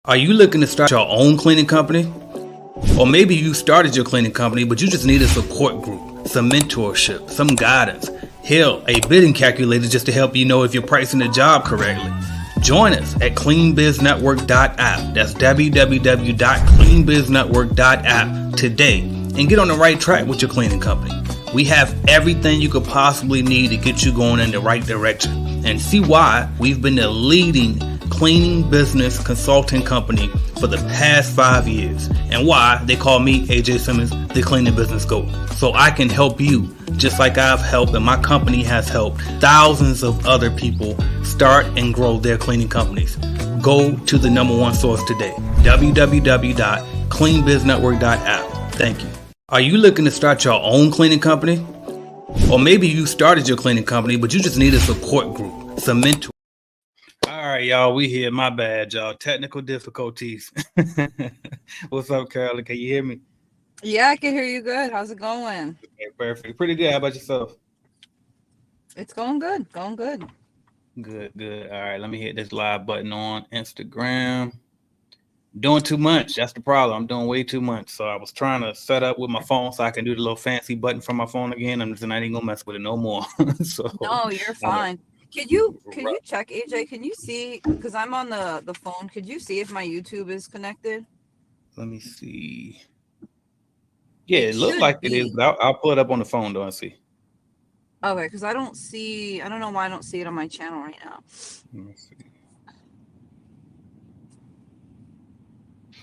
Are you looking to start your own cleaning company? Or maybe you started your cleaning company, but you just need a support group, some mentorship, some guidance. Hell, a bidding calculator just to help you know if you're pricing the job correctly. Join us at cleanbiznetwork.app. That's www.cleanbiznetwork.app today and get on the right track with your cleaning company. We have everything you could possibly need to get you going in the right direction and see why we've been the leading cleaning business consulting company for the past 5 years and why they call me, AJ Simmons, the cleaning business GOAT. So I can help you just like I've helped and my company has helped thousands of other people start and grow their cleaning companies. Go to the number one source today, www.cleanbiznetwork.app. Thank you. Are you looking to start your own cleaning company? Or maybe you started your cleaning company, but you just need a support group, some mentor. All right, y'all, we here. My bad, y'all. Technical difficulties. What's up, Carolyn? Can you hear me? Yeah, I can hear you good. How's it going? Okay, perfect. Pretty good. How about yourself? It's going good. Going good. Good. All right, let me hit this live button on Instagram. Doing too much. That's the problem. I'm doing way too much. So I was trying to set up with my phone so I can do the little fancy button from my phone again. I'm just not even gonna mess with it no more. So No, you're fine. Can you check, AJ? Can you see? Because I'm on the phone. Could you see if my YouTube is connected? Let me see. Yeah, it looks like it is, but I'll pull it up on the phone though and see. Okay, because I don't know why I don't see it on my channel right now. Let me see.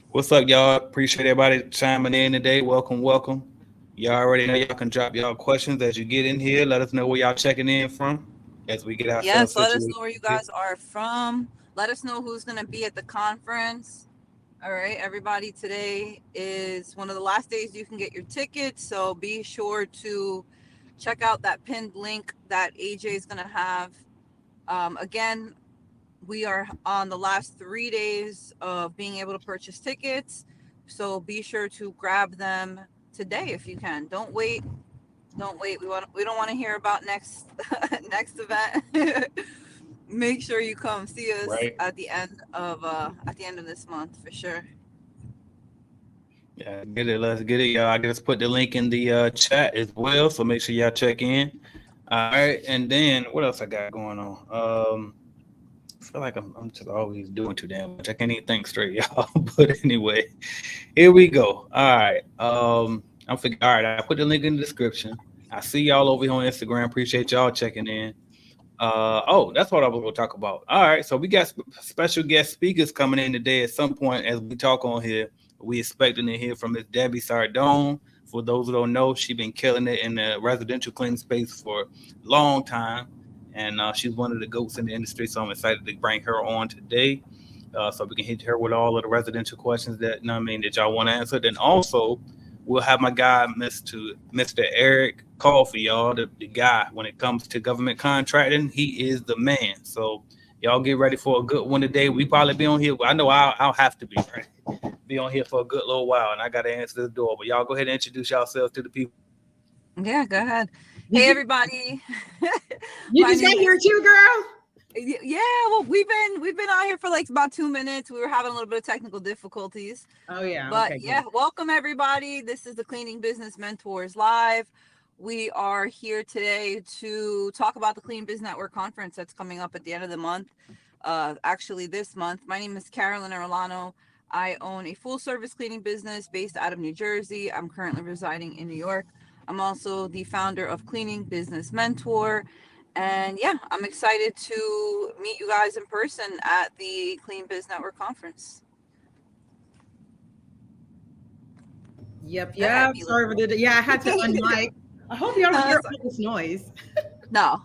What's up, y'all? Appreciate everybody chiming in today. Welcome. Y'all already know y'all can drop y'all questions as you get in here. Let us know where y'all checking in from as we get ourselves Yes, let us know where you guys are from. Let us know who's going to be at the conference. All right, everybody, today is one of the last days you can get your tickets, so be sure to check out that pinned link that AJ is going to have. Again, we are on the last 3 days of being able to purchase tickets, so be sure to grab them today if you can. Don't wait. We don't want to hear about next event. Make sure you come see us at the end of this month for sure. Yeah, let's get it, y'all. I just put the link in the chat as well, so make sure y'all check in. All right, and then what else I got going on? I feel like I'm just always doing too damn much. I can't even think straight, y'all. But anyway, here we go. All right. All right. I put the link in the description. I see y'all over here on Instagram. Appreciate y'all checking in. That's what I was going to talk about. All right. So we got special guest speakers coming in today at some point as we talk on here. We expecting to hear from Miss Debbie Sardone. For those who don't know, she's been killing it in the residential cleaning space for a long time. And she's one of the GOATs in the industry, so I'm excited to bring her on today, so we can hit her with all of the residential questions that y'all want to answer. Then also, we'll have my guy, Mr. Eric Coffie, y'all, the guy when it comes to government contracting. He is the man. So y'all get ready for a good one today. We probably be on here. I know I'll have to be on here for a good little while, and I got to answer the door. But y'all go ahead and introduce yourselves to the people. Yeah, go ahead. Hey, everybody. You just got here too, girl? Yeah, well, we've been out here for like about 2 minutes. We were having a little bit of technical difficulties. Oh, yeah. But okay, yeah, welcome, everybody. This is the Cleaning Business Mentors Live. We are here today to talk about the Clean Biz Network Conference that's coming up at the end of the month. Actually, this month. My name is Carolyn Arellano. I own a full-service cleaning business based out of New Jersey. I'm currently residing in New York. I'm also the founder of Cleaning Business Mentor. And yeah, I'm excited to meet you guys in person at the Clean Biz Network Conference. Yep. Sorry for the. Yeah, I had to unmic. I hope y'all don't hear all this noise. No.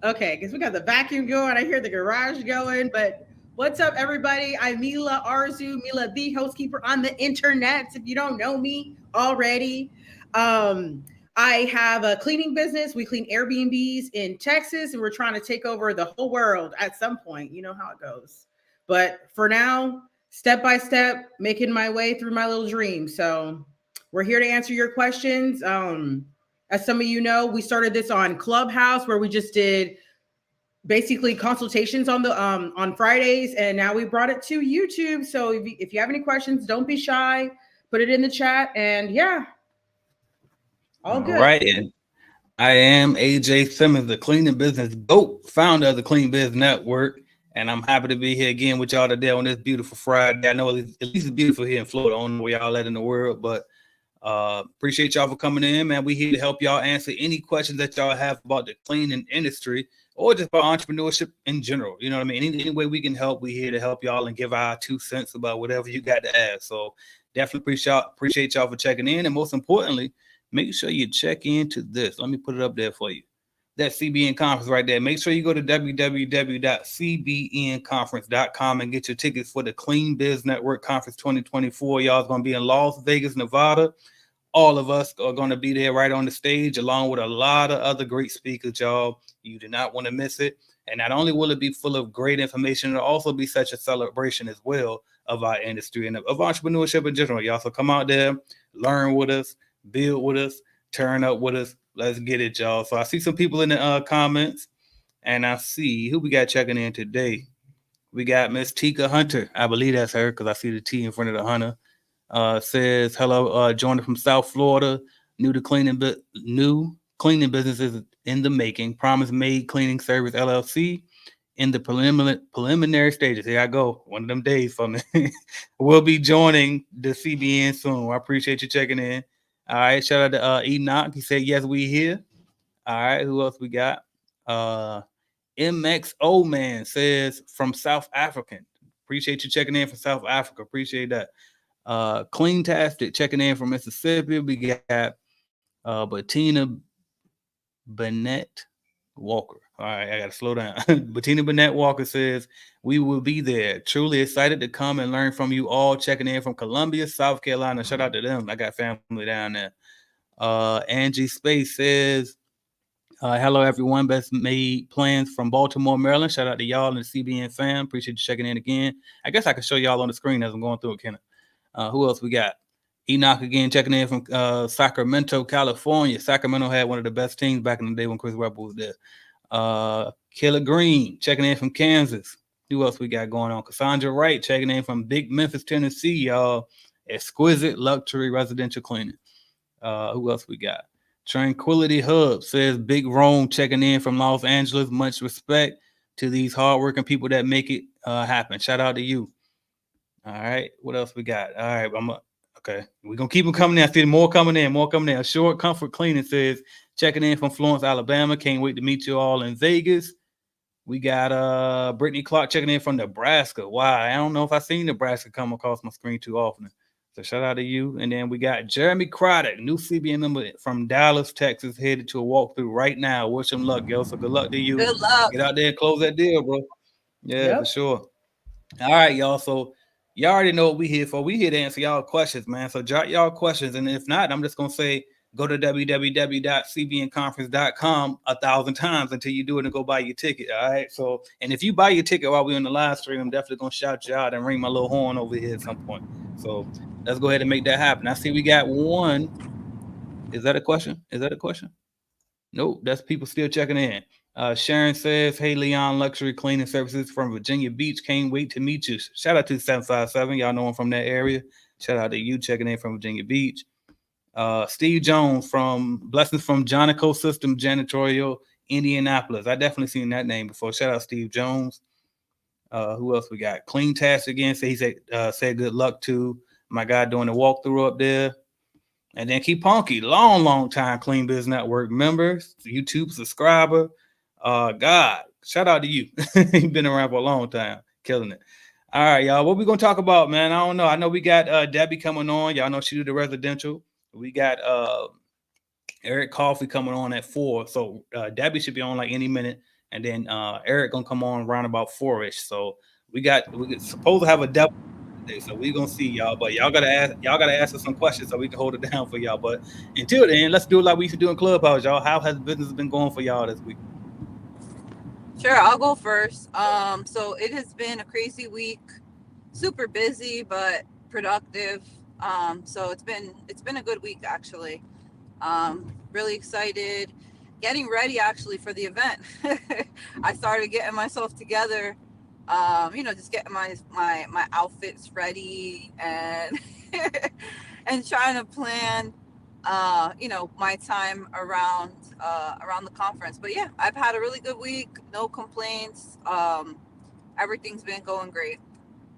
Okay, because we got the vacuum going. I hear the garage going. But what's up, everybody? I'm Mila Arzu, Mila the housekeeper on the internet. If you don't know me already, I have a cleaning business. We clean Airbnbs in Texas, and we're trying to take over the whole world at some point. You know how it goes. But for now, step by step, making my way through my little dream. So we're here to answer your questions. As some of you know, we started this on Clubhouse, where we just did basically consultations on Fridays, and now we brought it to YouTube. So if you have any questions, don't be shy. Put it in the chat, and yeah, all All good. right. And I am AJ Simmons, the Cleaning Business GOAT, founder of the Clean Biz Network. And I'm happy to be here again with y'all today on this beautiful Friday. I know at least it's beautiful here in Florida. I don't know where y'all at in the world, but appreciate y'all for coming in, man. We here to help y'all answer any questions that y'all have about the cleaning industry or just about entrepreneurship in general. You know what I mean? Any way we can help, we here to help y'all and give our 2 cents about whatever you got to ask. So definitely appreciate y'all for checking in. And most importantly, make sure you check into this. Let me put it up there for you. That CBN conference right there. Make sure you go to www.cbnconference.com and get your tickets for the Clean Biz Network Conference 2024. Y'all is going to be in Las Vegas, Nevada. All of us are going to be there right on the stage, along with a lot of other great speakers, y'all. You do not want to miss it. And not only will it be full of great information, it'll also be such a celebration as well of our industry and of entrepreneurship in general, y'all. So come out there, learn with us, build with us, turn up with us. Let's get it, y'all. So I see some people in the comments, and I see who we got checking in today. We got Miss Tika Hunter. I believe that's her because I see the T in front of the Hunter. Says hello, joining from South Florida. New cleaning businesses in the making. Promise Made Cleaning Service LLC in the preliminary stages. Here I go. One of them days for me. We'll be joining the CBN soon. I appreciate you checking in. All right, shout out to Enoch. He said yes, we here. All right, who else we got? MXO Man says from South African. Appreciate you checking in from South Africa. Appreciate that. Clean-tastic checking in from Mississippi. We got Bettina Bennett Walker. All right, I gotta slow down. Bettina Bennett Walker says we will be there. Truly excited to come and learn from you all. Checking in from Columbia, South Carolina. Shout out to them. I got family down there. Angie Space says hello everyone. Best made plans from Baltimore, Maryland. Shout out to y'all and the CBN fam. Appreciate you checking in again. I guess I can show y'all on the screen as I'm going through it, Kenneth. Who else we got? Enoch again checking in from Sacramento, California. Sacramento had one of the best teams back in the day when Chris Webber was there. Killer Green checking in from Kansas. Who else we got going on? Cassandra Wright checking in from Big Memphis, Tennessee, y'all. Exquisite luxury residential cleaning. Who else we got? Tranquility Hub says Big Rome checking in from Los Angeles. Much respect to these hardworking people that make it happen. Shout out to you. All right, what else we got? All right, okay. We're gonna keep them coming in. I see more coming in. A Short Comfort Cleaning says checking in from Florence, Alabama. Can't wait to meet you all in Vegas. We got Brittany Clark checking in from Nebraska. Wow, I don't know if I've seen Nebraska come across my screen too often. So shout out to you. And then we got Jeremy Craddock, new CBN member from Dallas, Texas, headed to a walkthrough right now. Wish him luck, yo. So good luck to you. Good luck. Get out there and close that deal, bro. Yeah, Yep. for sure. All right, y'all. So y'all already know what we here for. We here to answer y'all questions, man. So jot y'all questions. And if not, I'm just going to say go to www.cbnconference.com 1,000 times until you do it and go buy your ticket. All right. So, and if you buy your ticket while we're on the live stream, I'm definitely going to shout you out and ring my little horn over here at some point. So let's go ahead and make that happen. I see we got one. Is that a question? Nope. That's people still checking in. Sharon says, hey, Leon Luxury Cleaning Services from Virginia Beach. Can't wait to meet you. Shout out to 757. Y'all know I'm from that area. Shout out to you checking in from Virginia Beach. Steve Jones from Blessings from Jonico System, Janitorial, Indianapolis. I definitely seen that name before. Shout out Steve Jones. Who else we got? Clean Task again. So he said good luck to my guy doing the walkthrough up there. And then Keep Punky, long time Clean Biz Network members, YouTube subscriber. God, shout out to you. You've been around for a long time, killing it. All right, y'all. What we gonna talk about, man? I don't know. I know we got Debbie coming on. Y'all know she do the residential. We got Eric Coffie coming on at 4. So Debbie should be on like any minute, and then Eric gonna come on around about 4-ish. So we supposed to have a double today, so we're gonna see y'all. But y'all gotta ask us some questions so we can hold it down for y'all. But until then, let's do it like we used to do in Clubhouse, y'all. How has business been going for y'all this week? Sure, I'll go first. So it has been a crazy week, super busy but productive. So it's been a good week actually. Really excited getting ready actually for the event. I started getting myself together, just getting my outfits ready and and trying to plan, my time around the conference. But yeah, I've had a really good week, no complaints. Everything's been going great.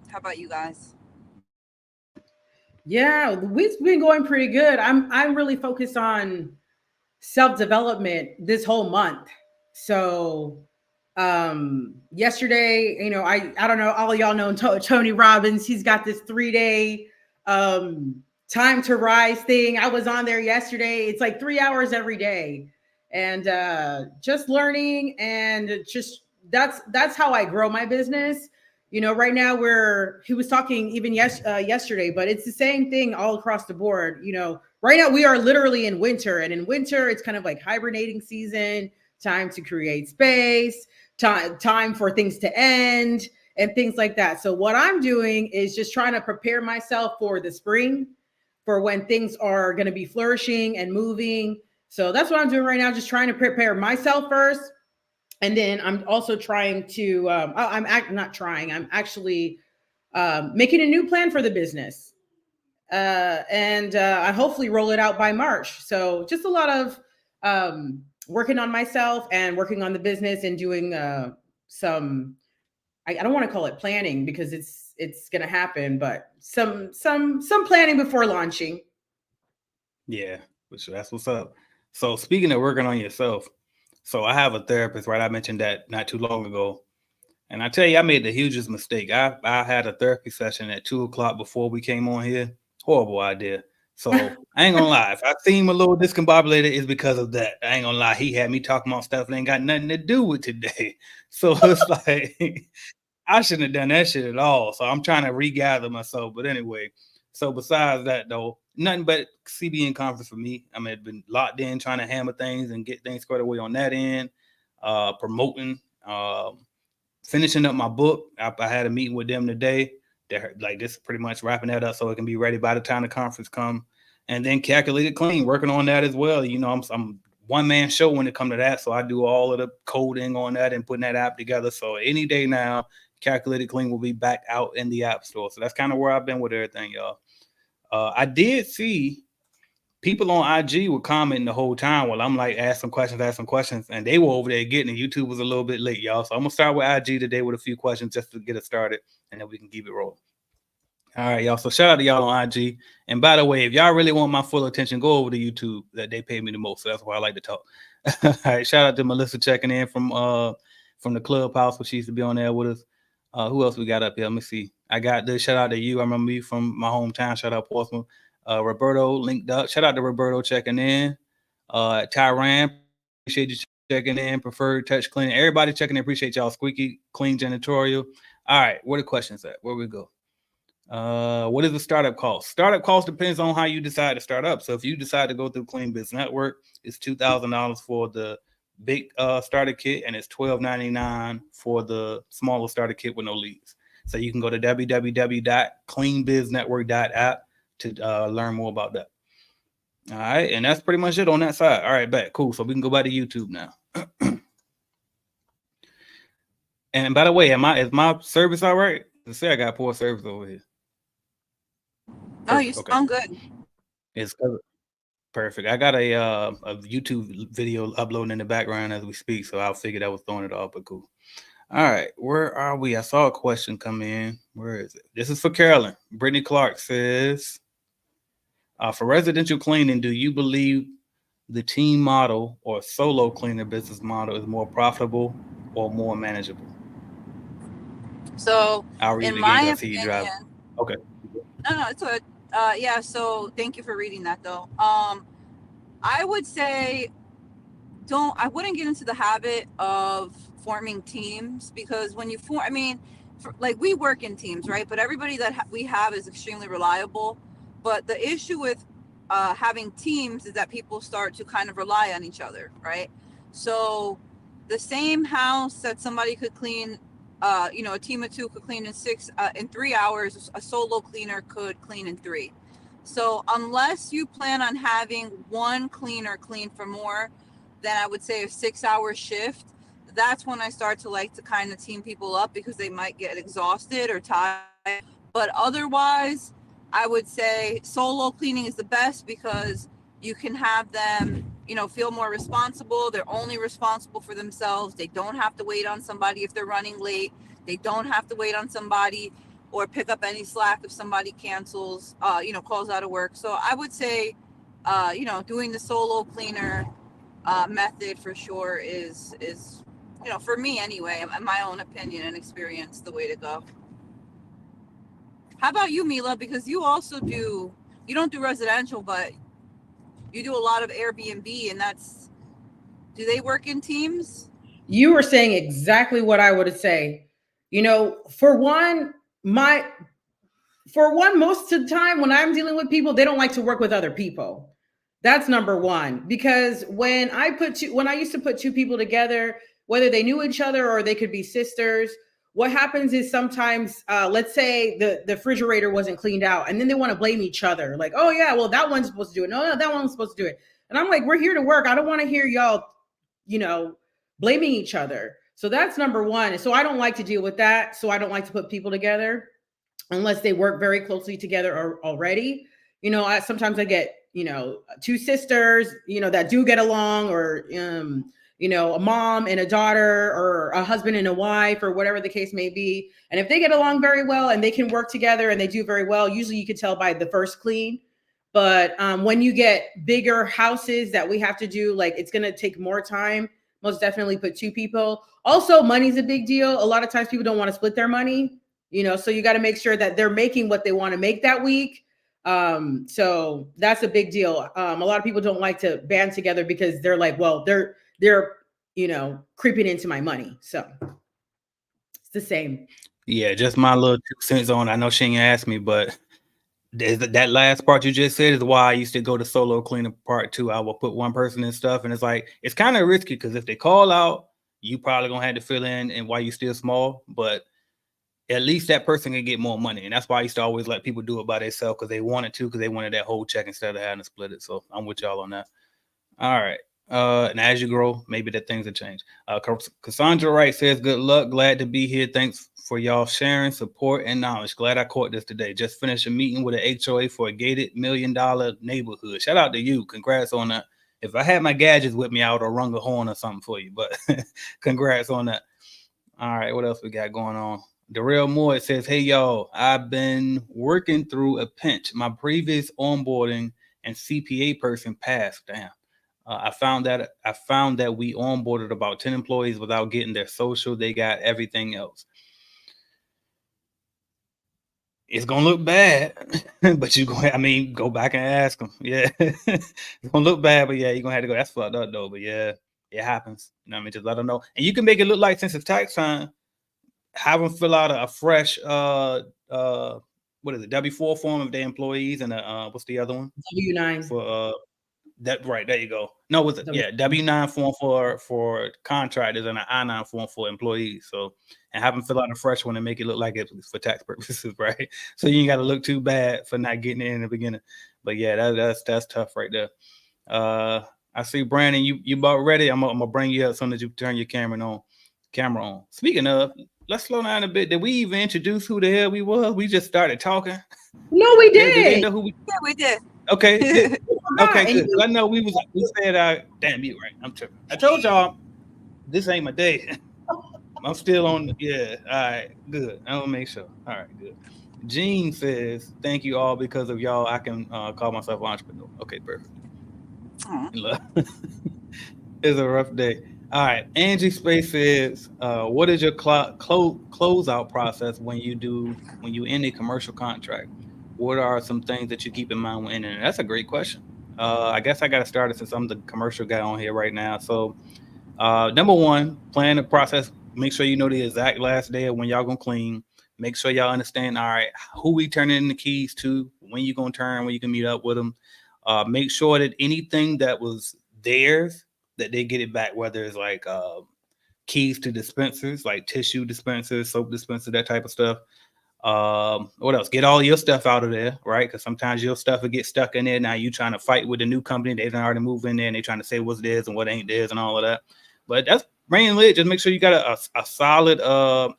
How about you guys? Yeah, we've been going pretty good. I'm really focused on self development this whole month. So yesterday, I don't know, all of y'all know Tony Robbins. He's got this 3 day time to rise thing. I was on there yesterday. It's like 3 hours every day, and just learning, and just that's how I grow my business. Right now, where he was talking even yesterday, but it's the same thing all across the board. Right now we are literally in winter, and in winter it's kind of like hibernating season, time to create space, time for things to end and things like that. So what I'm doing is just trying to prepare myself for the spring, for when things are going to be flourishing and moving. So that's what I'm doing right now, just trying to prepare myself first. And then I'm also trying to not trying, I'm actually making a new plan for the business, and I hopefully roll it out by March. So just a lot of working on myself and working on the business, and doing some. I don't want to call it planning because it's going to happen, but some planning before launching. Yeah, which that's what's up. So speaking of working on yourself, so I have a therapist, right? I mentioned that not too long ago. And I tell you, I made the hugest mistake. I had a therapy session at 2 o'clock before we came on here. Horrible idea. So I ain't gonna lie. If I seem a little discombobulated, it's because of that. I ain't gonna lie. He had me talking about stuff that ain't got nothing to do with today. So it's like I shouldn't have done that shit at all. So I'm trying to regather myself. But anyway, so besides that though, nothing but CBN conference for me. I mean, I've been locked in trying to hammer things and get things squared away on that end. Promoting. Finishing up my book. I had a meeting with them today. They're like this, pretty much wrapping that up so it can be ready by the time the conference come. And then calculated clean, working on that as well. I'm one man show when it come to that, so I do all of the coding on that and putting that app together. So any day now, calculated clean will be back out in the app store. So that's kind of where I've been with everything, y'all. I did see people on IG were commenting the whole time while I'm like ask some questions, and they were over there getting it. YouTube was a little bit late, y'all. So I'm gonna start with IG today with a few questions just to get it started, and then we can keep it rolling. All right, y'all. So shout out to y'all on IG. And by the way, if y'all really want my full attention, go over to YouTube. That they pay me the most, so that's why I like to talk. All right, shout out to Melissa checking in from the clubhouse, where she used to be on there with us. Who else we got up here? Let me see. I got this. Shout out to you. I remember you from my hometown. Shout out Portsmouth. Roberto linked up. Shout out to Roberto checking in. Tyran, appreciate you checking in. Preferred touch cleaning. Everybody checking in. Appreciate y'all. Squeaky clean janitorial. All right, where the questions at? Where we go? What is the startup cost? Startup cost depends on how you decide to start up. So if you decide to go through Clean Biz Network, it's $2,000 for the big starter kit, and it's $1,299 for the smaller starter kit with no leads. So you can go to www.cleanbiznetwork.app to learn more about that. All right, and that's pretty much it on that side. All right, back cool. So we can go back to YouTube now. And by the way, is my service all right? To say I got poor service over here. Oh, you sound good. It's perfect. I got a YouTube video uploading in the background as we speak, so I'll figure that was throwing it off, but cool. All right, where are we? I saw a question come in. Where is it? This is for Carolyn. Brittany Clark says, for residential cleaning, do you believe the team model or solo cleaner business model is more profitable or more manageable? So, I'll read in it my again. I see you drive. opinion, Okay. no, it's good. Yeah. So, thank you for reading that, though. I would say I wouldn't get into the habit of forming teams, because when you form, I mean, like we work in teams, right? But everybody that we have is extremely reliable. But the issue with having teams is that people start to kind of rely on each other, right? So the same house that somebody could clean, a team of two could clean in 3 hours, a solo cleaner could clean in 3. So unless you plan on having one cleaner clean for more then I would say a 6-hour shift. That's when I start to like to kind of team people up because they might get exhausted or tired. But otherwise, I would say solo cleaning is the best because you can have them, feel more responsible. They're only responsible for themselves. They don't have to wait on somebody if they're running late. They don't have to wait on somebody or pick up any slack if somebody cancels, calls out of work. So I would say, doing the solo cleaner method for sure is for me anyway, in my own opinion and experience, the way to go. How about you, Mila? Because you don't do residential, but you do a lot of Airbnb, and do they work in teams? You were saying exactly what I would say. For one, most of the time when I'm dealing with people, they don't like to work with other people. That's number one. Because when I used to put two people together, whether they knew each other or they could be sisters, what happens is sometimes, let's say the refrigerator wasn't cleaned out, and then they want to blame each other. Like, oh yeah, well, that one's supposed to do it. No, that one's supposed to do it. And I'm like, we're here to work. I don't want to hear y'all, blaming each other. So that's number one. So I don't like to deal with that. So I don't like to put people together unless they work very closely together already. Sometimes I get, two sisters, that do get along, or, a mom and a daughter, or a husband and a wife, or whatever the case may be. And if they get along very well and they can work together and they do very well, usually you can tell by the first clean. But when you get bigger houses that we have to do, like, it's going to take more time. Most definitely put two people. Also, money's a big deal. A lot of times people don't want to split their money, so you got to make sure that they're making what they want to make that week. So that's a big deal. A lot of people don't like to band together because they're like, well, they're creeping into my money. So it's the same. Yeah, just my little 2 cents on. I know she ain't asked me, but that last part you just said is why I used to go to solo cleaner part 2. I will put one person and stuff, and it's kind of risky because if they call out, you probably gonna have to fill in, and while you still small, but at least that person can get more money. And that's why I used to always let people do it by themselves because they wanted that whole check instead of having to split it. So I'm with y'all on that. All right. And as you grow, maybe that things will change. Cassandra Wright says, good luck. Glad to be here. Thanks for y'all sharing, support, and knowledge. Glad I caught this today. Just finished a meeting with an HOA for a gated $1 million neighborhood. Shout out to you. Congrats on that. If I had my gadgets with me, I would have rung a horn or something for you, but congrats on that. All right. What else we got going on? Darrell Moore says, hey, y'all, I've been working through a pinch. My previous onboarding and CPA person passed. Damn. I found that we onboarded about 10 employees without getting their social. They got everything else. It's going to look bad, but go back and ask them. Yeah. It's going to look bad, but yeah, you're going to have to go. That's fucked up though. But yeah, it happens. Just let them know. And you can make it look like since it's tax time, have them fill out a fresh, what is it? W-4 form of their employees. And what's the other one? W-9 for, that right there you go. No, was it? Yeah, W-9 form for contractors and an I-9 form for employees. So, and have them fill out a fresh one and make it look like it's for tax purposes, right? So you ain't got to look too bad for not getting it in the beginning. But yeah, that's tough right there. I see Brandon, you about ready? I'm gonna bring you up as soon as you turn your camera on. Speaking of, let's slow down a bit. Did we even introduce who the hell we was? We just started talking. No, we did. Did we know who we? Yeah, we did. Okay. Okay, good. I know we said damn you right. I'm tripping. I told y'all this ain't my day. I'm still on. Yeah. All right. Good. I want to make sure. All right. Good. Gene says, "Thank you all because of y'all. I can call myself an entrepreneur." Okay, perfect. It's a rough day. All right. Angie Space says, "What is your closeout process when you end a commercial contract? What are some things that you keep in mind when ending it?" That's a great question. I guess I got to start it since I'm the commercial guy on here right now. So, number one, plan the process. Make sure you know the exact last day of when y'all gonna clean. Make sure y'all understand, all right, who we turning in the keys to, when you gonna turn, when you can meet up with them. Make sure that anything that was theirs, that they get it back, whether it's like keys to dispensers, like tissue dispensers, soap dispensers, that type of stuff. What else? Get all your stuff out of there, right? Because sometimes your stuff will get stuck in there. Now you trying to fight with the new company. They've already moved in there and they trying to say what's theirs and what ain't theirs and all of that. But that's mainly it. Just make sure you got a solid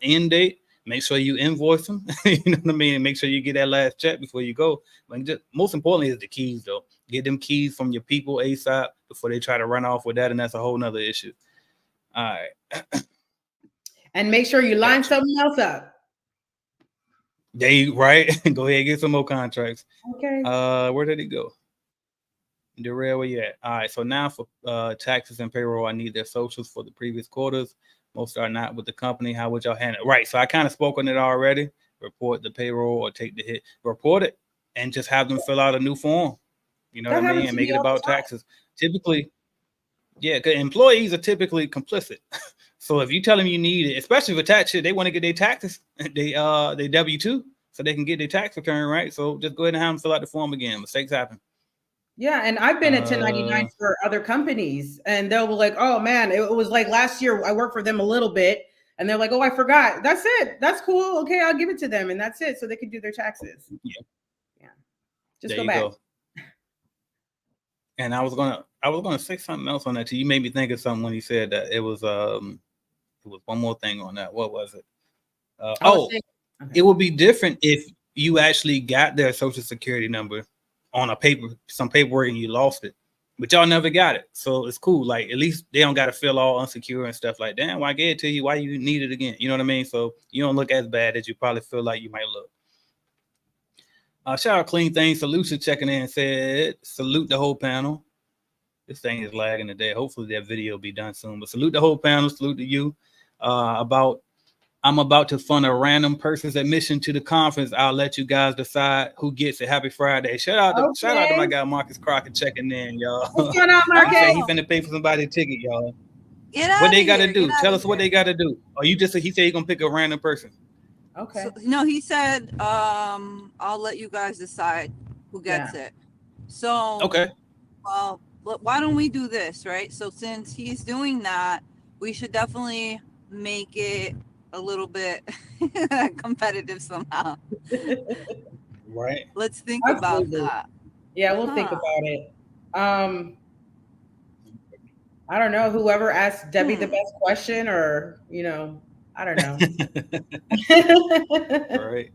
end date. Make sure you invoice them. You know what I mean? And make sure you get that last check before you go. But just, most importantly is the keys, though. Get them keys from your people ASAP before they try to run off with that, and that's a whole nother issue. All right. And make sure you line something else up. They right. Go ahead and get some more contracts. Okay. Where did it go? Darrell, where you at? All right. So now for taxes and payroll, I need their socials for the previous quarters. Most are not with the company. How would y'all handle it? Right. So I kind of spoke on it already. Report the payroll or take the hit. Report it and just have them fill out a new form. You know what I mean? And make it about taxes. Typically, yeah, because employees are typically complicit. So if you tell them you need it, especially for tax shit, they want to get their taxes, they W-2, so they can get their tax return, right? So just go ahead and have them fill out the form again. Mistakes happen. Yeah, and I've been at 1099 for other companies, and they'll be like, "Oh man, it was like last year I worked for them a little bit," and they're like, "Oh, I forgot. That's it. That's cool. Okay, I'll give it to them, and that's it, so they can do their taxes." Yeah. Just go back. Go. And I was gonna say something else on that too. You made me think of something when you said that. It was one more thing on that. What was it? It would be different if you actually got their social security number on some paperwork and you lost it, but y'all never got it. So it's cool. Like at least they don't got to feel all insecure and stuff like, damn, why I gave it to you? Why you need it again? You know what I mean? So you don't look as bad as you probably feel like you might look. Shout out Clean Things Solution checking in and said, salute the whole panel. This thing is lagging today. Hopefully that video will be done soon. But salute the whole panel. Salute to you. I'm about to fund a random person's admission to the conference. I'll let you guys decide who gets it. Happy Friday. Shout out to my guy Marcus Crockett checking in, y'all. What's going on, Marcus? He finna pay for somebody's ticket, y'all. What they gotta do? Tell us what they gotta do. Or he said he's gonna pick a random person. Okay. So, no, he said, I'll let you guys decide who gets it. So, okay. Well, why don't we do this, right? So since he's doing that, we should definitely make it a little bit competitive somehow. Right. Let's think about that. Yeah, we'll think about it. I don't know, whoever asked Debbie the best question, or, I don't know. Right.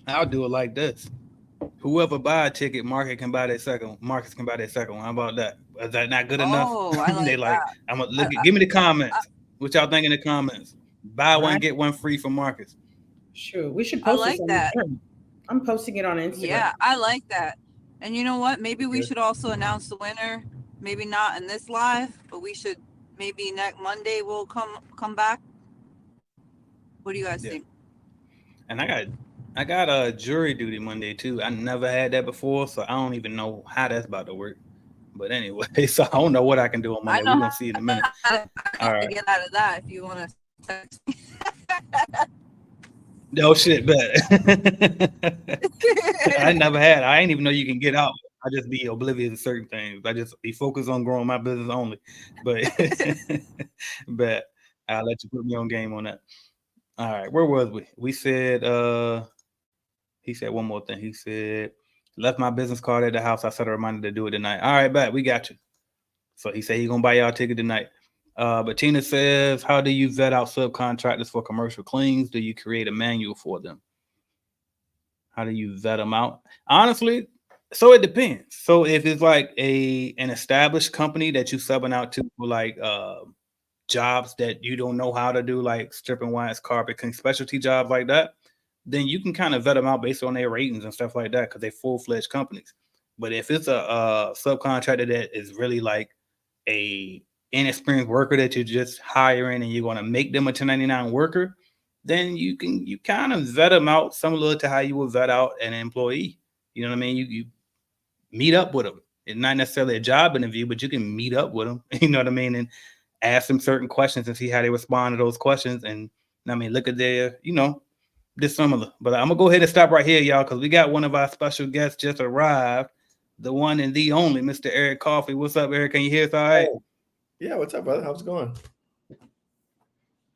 I'll do it like this. Whoever buy a ticket, Marcus can buy that second one. How about that? Is that not good enough? Oh, I like they like, that. I'm gonna look. Give me the comments. What y'all think in the comments? Buy one, get one free from Marcus. Sure, we should post this on that. Instagram. I'm posting it on Instagram. Yeah, I like that. And you know what? Maybe we should also announce the winner. Maybe not in this live, but we should. Maybe next Monday we'll come back. What do you guys think? And I got a jury duty Monday too. I never had that before, so I don't even know how that's about to work. But anyway, so I don't know what I can do on Monday. We're gonna see in a minute. All right. Get out of that if you want to text me. No shit, bet. I never had. I ain't even know you can get out. I just be oblivious to certain things. I just be focused on growing my business only. But I'll let you put me on game on that. All right, where was we? We said he said one more thing. He said, left my business card at the house. I set a reminder to do it tonight. All right, bet, we got you. So he said he's gonna buy y'all a ticket tonight. But Tina says, how do you vet out subcontractors for commercial cleans? Do you create a manual for them? How do you vet them out? Honestly, so it depends. So if it's like an established company that you subbing out to for like jobs that you don't know how to do, like stripping whites, carpet, specialty jobs like that, then you can kind of vet them out based on their ratings and stuff like that because they're full-fledged companies. But if it's a subcontractor that is really like a inexperienced worker that you're just hiring and you're going to make them a 1099 worker, then you kind of vet them out similar to how you would vet out an employee. You know what I mean? You meet up with them. It's not necessarily a job interview, but you can meet up with them. You know what I mean? And ask them certain questions and see how they respond to those questions. And I mean, look at their, dissimilar. But I'm gonna go ahead and stop right here, y'all, because we got one of our special guests just arrived, the one and the only Mr. Eric Coffie. What's up, Eric? Can you hear us all right? Yeah, what's up, brother? How's it going?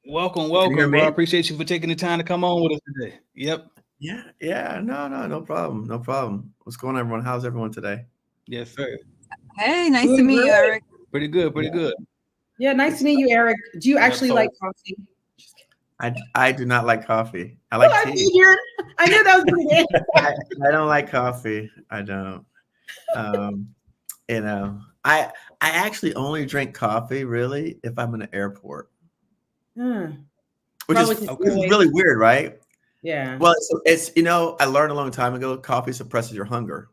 Welcome, Can you hear bro. I me? appreciate you for taking the time to come on with us today. Yep. Yeah. No problem. No problem. What's going on, everyone? How's everyone today? Yes, sir. Hey, nice to Doing meet you, great. Eric. Pretty good. Pretty good. Yeah, nice to meet you, Eric. Do you actually so- like coffee? I do not like coffee. I Well, like I tea. figured. I knew that was going to be. I don't like coffee. I don't. You know, I actually only drink coffee really if I'm in an airport, which Probably is just this is always- really weird, right? Yeah. Well, it's I learned a long time ago, coffee suppresses your hunger.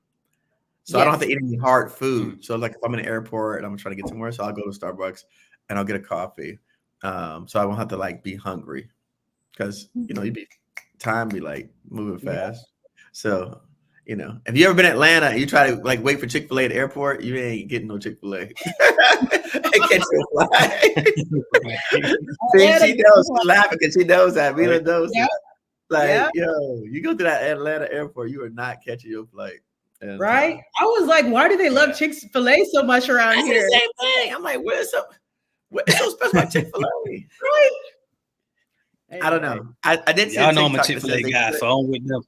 So I don't have to eat any hard food. So like if I'm in an airport and I'm trying to get somewhere, so I'll go to Starbucks and I'll get a coffee. So I won't have to like be hungry because time be like moving fast. So if you ever been in Atlanta and you try to like wait for Chick-fil-A at the airport, you ain't getting no Chick-fil-A. Catch your flight. See, she knows. She's laughing because she knows that. Mila knows that. Like, yo, you go to that Atlanta airport, you are not catching your flight. And, right? I was like, why do they love Chick-fil-A so much around here? The same thing. I'm like, what's so special about Chick-fil-A? Right. I don't know. I did see Y'all know I'm a TikTok that Chick-fil-A says they guy, put- so I'm with them.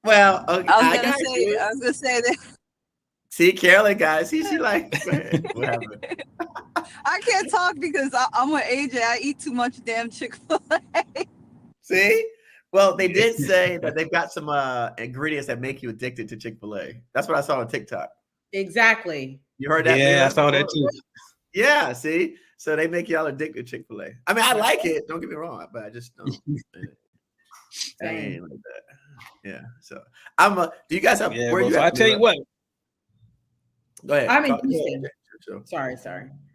Well, okay, I was gonna say that. See, Carolyn, guys, she like what happened? I can't talk because I'm with AJ. I eat too much damn Chick-fil-A. See? Well, they did say that they've got some ingredients that make you addicted to Chick-fil-A. That's what I saw on TikTok. Exactly. You heard that? Yeah, I saw that too. Yeah, see? So they make y'all addicted to Chick-fil-A. I mean, I like it. Don't get me wrong, but I just don't. I ain't like that. Yeah. So do you guys have where bro, you so at? I tell you what. Go ahead. I'm in Houston. Sorry.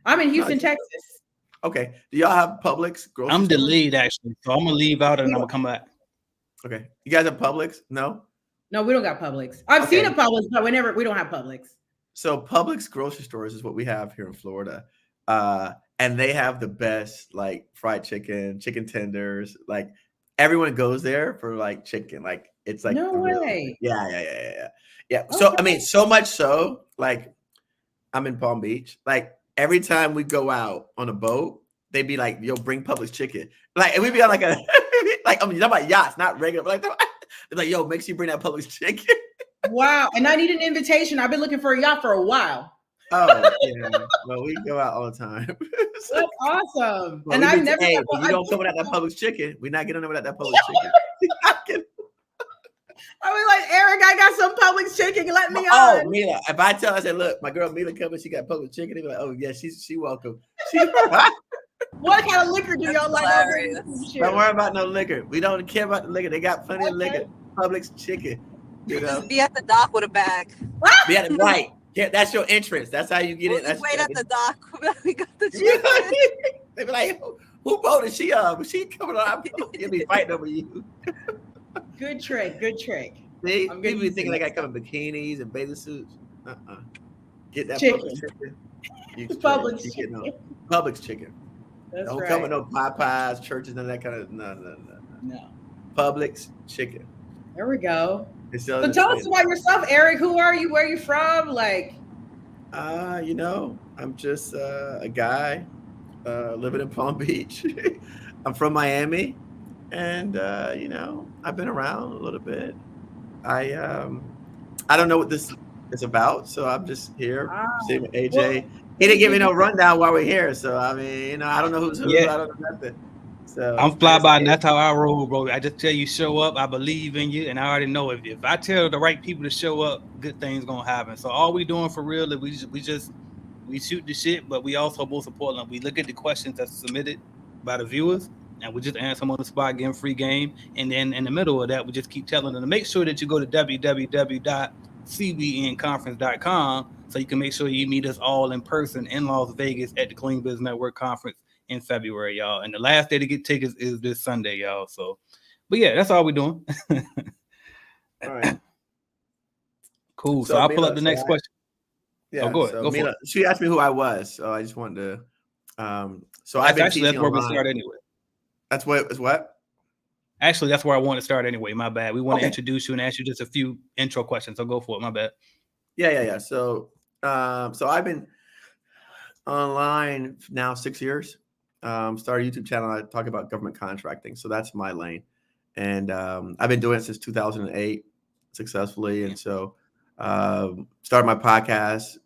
I'm in Houston, Texas. Okay. Do y'all have Publix grocery I'm the stores? lead actually, so I'm gonna leave out and I'm gonna come back. Okay. You guys have Publix? No? No, we don't got Publix. I've seen a Publix, but we don't have Publix. So Publix grocery stores is what we have here in Florida. And they have the best like fried chicken, chicken tenders. Like everyone goes there for like chicken. Like it's like No way. Yeah. So I mean, so much so, like I'm in Palm Beach. Like every time we go out on a boat, they'd be like, "Yo, bring Publix chicken." Like, and we'd be on like a like I'm talking about yachts, not regular. But like, they're like, "Yo, make sure you bring that Publix chicken." Wow. And I need an invitation. I've been looking for a yacht for a while. Oh yeah. Well, we go out all the time. That's awesome. Well, and I've never. Hey, but you don't come without that Publix chicken. We're not getting without that Publix chicken. I was like, Eric, I got some Publix chicken. Let me Oh, on. Mila. If I tell her, I said, look, my girl Mila coming, she got Publix chicken. They be like, oh yeah, she welcome. What kind of liquor do y'all like? Don't worry about no liquor. We don't care about the liquor. They got plenty of liquor. Publix chicken. You know, Just be at the dock with a bag. be at the right. Yeah, that's your entrance. That's how you get We'll in. just That's wait at the dock. We got the chicken. They be like, who boat is she on? She coming on our boat. You'll be fighting over you. Good trick. See, I'm people be good. thinking they got come in bikinis and bathing suits. Get that Chicken. Publix chicken. You Publix you chicken. get no Publix chicken. That's Don't right. come with no Popeyes, churches, none of that kind of No. Publix chicken. There we go. So tell us about yourself, Eric. Who are you? Where are you from? Like, I'm just a guy living in Palm Beach. I'm from Miami, and I've been around a little bit. I don't know what this is about, so I'm just here. Seeing with AJ. Well, he didn't give me no rundown while we're here, so I mean, I don't know who's who. Yeah. I don't know nothing. So I'm fly by, and that's how I roll, bro. I just tell you, show up. I believe in you, and I already know if I tell the right people to show up, good things gonna happen. So all we doing for real is we shoot the shit, but we also most importantly we look at the questions that's submitted by the viewers, and we just answer them on the spot, give them free game. And then in the middle of that, we just keep telling them to make sure that you go to www.cbnconference.com so you can make sure you meet us all in person in Las Vegas at the Clean Business Network Conference in February, y'all. And the last day to get tickets is this Sunday, y'all. So, but yeah, that's all we're doing. all right. Cool. So I'll pull up the next question. Yeah, go ahead. So Go for Mila, it. she asked me who I was, so I just wanted to. So I've That's been actually teaching that's where we online. start anyway. That's what is what? Actually, that's where I want to start anyway. My bad. We want to Okay. introduce you and ask you just a few intro questions. So go for it. My bad. Yeah. So I've been online now 6 years. started a YouTube channel. I talk about government contracting. So that's my lane. And I've been doing it since 2008 successfully. And so started my podcast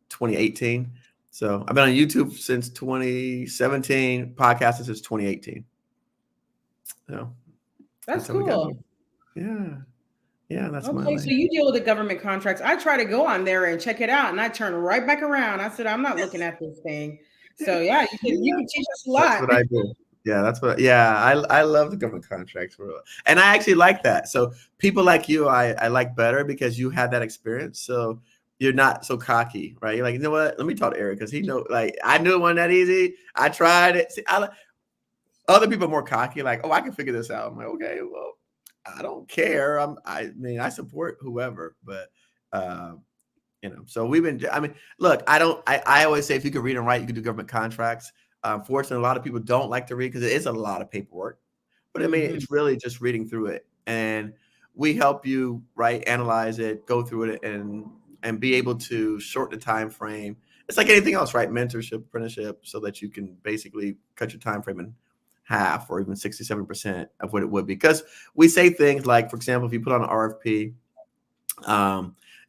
2018. So I've been on YouTube since 2017, podcasting since 2018. So That's how we got cool. here. Yeah, that's my Okay, lane. so you deal with the government contracts. I try to go on there and check it out, and I turn right back around. I said, I'm not looking at this thing. So yeah, you can teach us a lot. That's what I do. Yeah, that's what. Yeah, I love the government contracts, and I actually like that. So people like you, I like better because you had that experience. So you're not so cocky, right? You're like, you know what? Let me talk to Eric because he know. Like I knew it wasn't that easy. I tried it. See, other people are more cocky, like, oh, I can figure this out. I'm like, okay, well, I don't care. I mean, I support whoever, but so we've been. I mean, look, I always say if you can read and write, you can do government contracts. Fortunately, a lot of people don't like to read because it is a lot of paperwork. But I mean, it's really just reading through it, and we help you analyze it, go through it, and be able to shorten the time frame. It's like anything else, right? Mentorship, apprenticeship, so that you can basically cut your time frame in half or even 67% of what it would be. Because we say things like, for example, if you put on an RFP,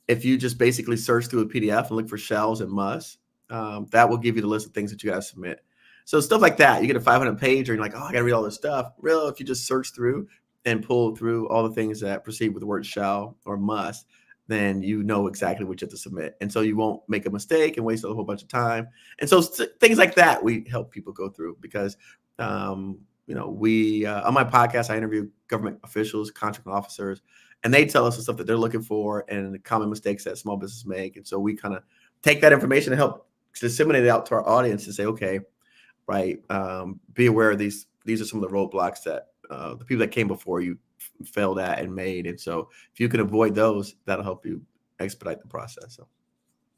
if you just basically search through a PDF and look for shells and musts, that will give you the list of things that you got to submit. So stuff like that, you get a 500 page and you're like, oh, I got to read all this stuff. Real, if you just search through and pull through all the things that proceed with the word shall or must, then you know exactly what you have to submit. And so you won't make a mistake and waste a whole bunch of time. And so things like that, we help people go through because we on my podcast, I interview government officials, contracting officers, and they tell us the stuff that they're looking for and the common mistakes that small businesses make. And so we kind of take that information and help disseminate it out to our audience and say, okay, right, be aware of these. These are some of the roadblocks that the people that came before you failed at and made. And so if you can avoid those, that'll help you expedite the process. So.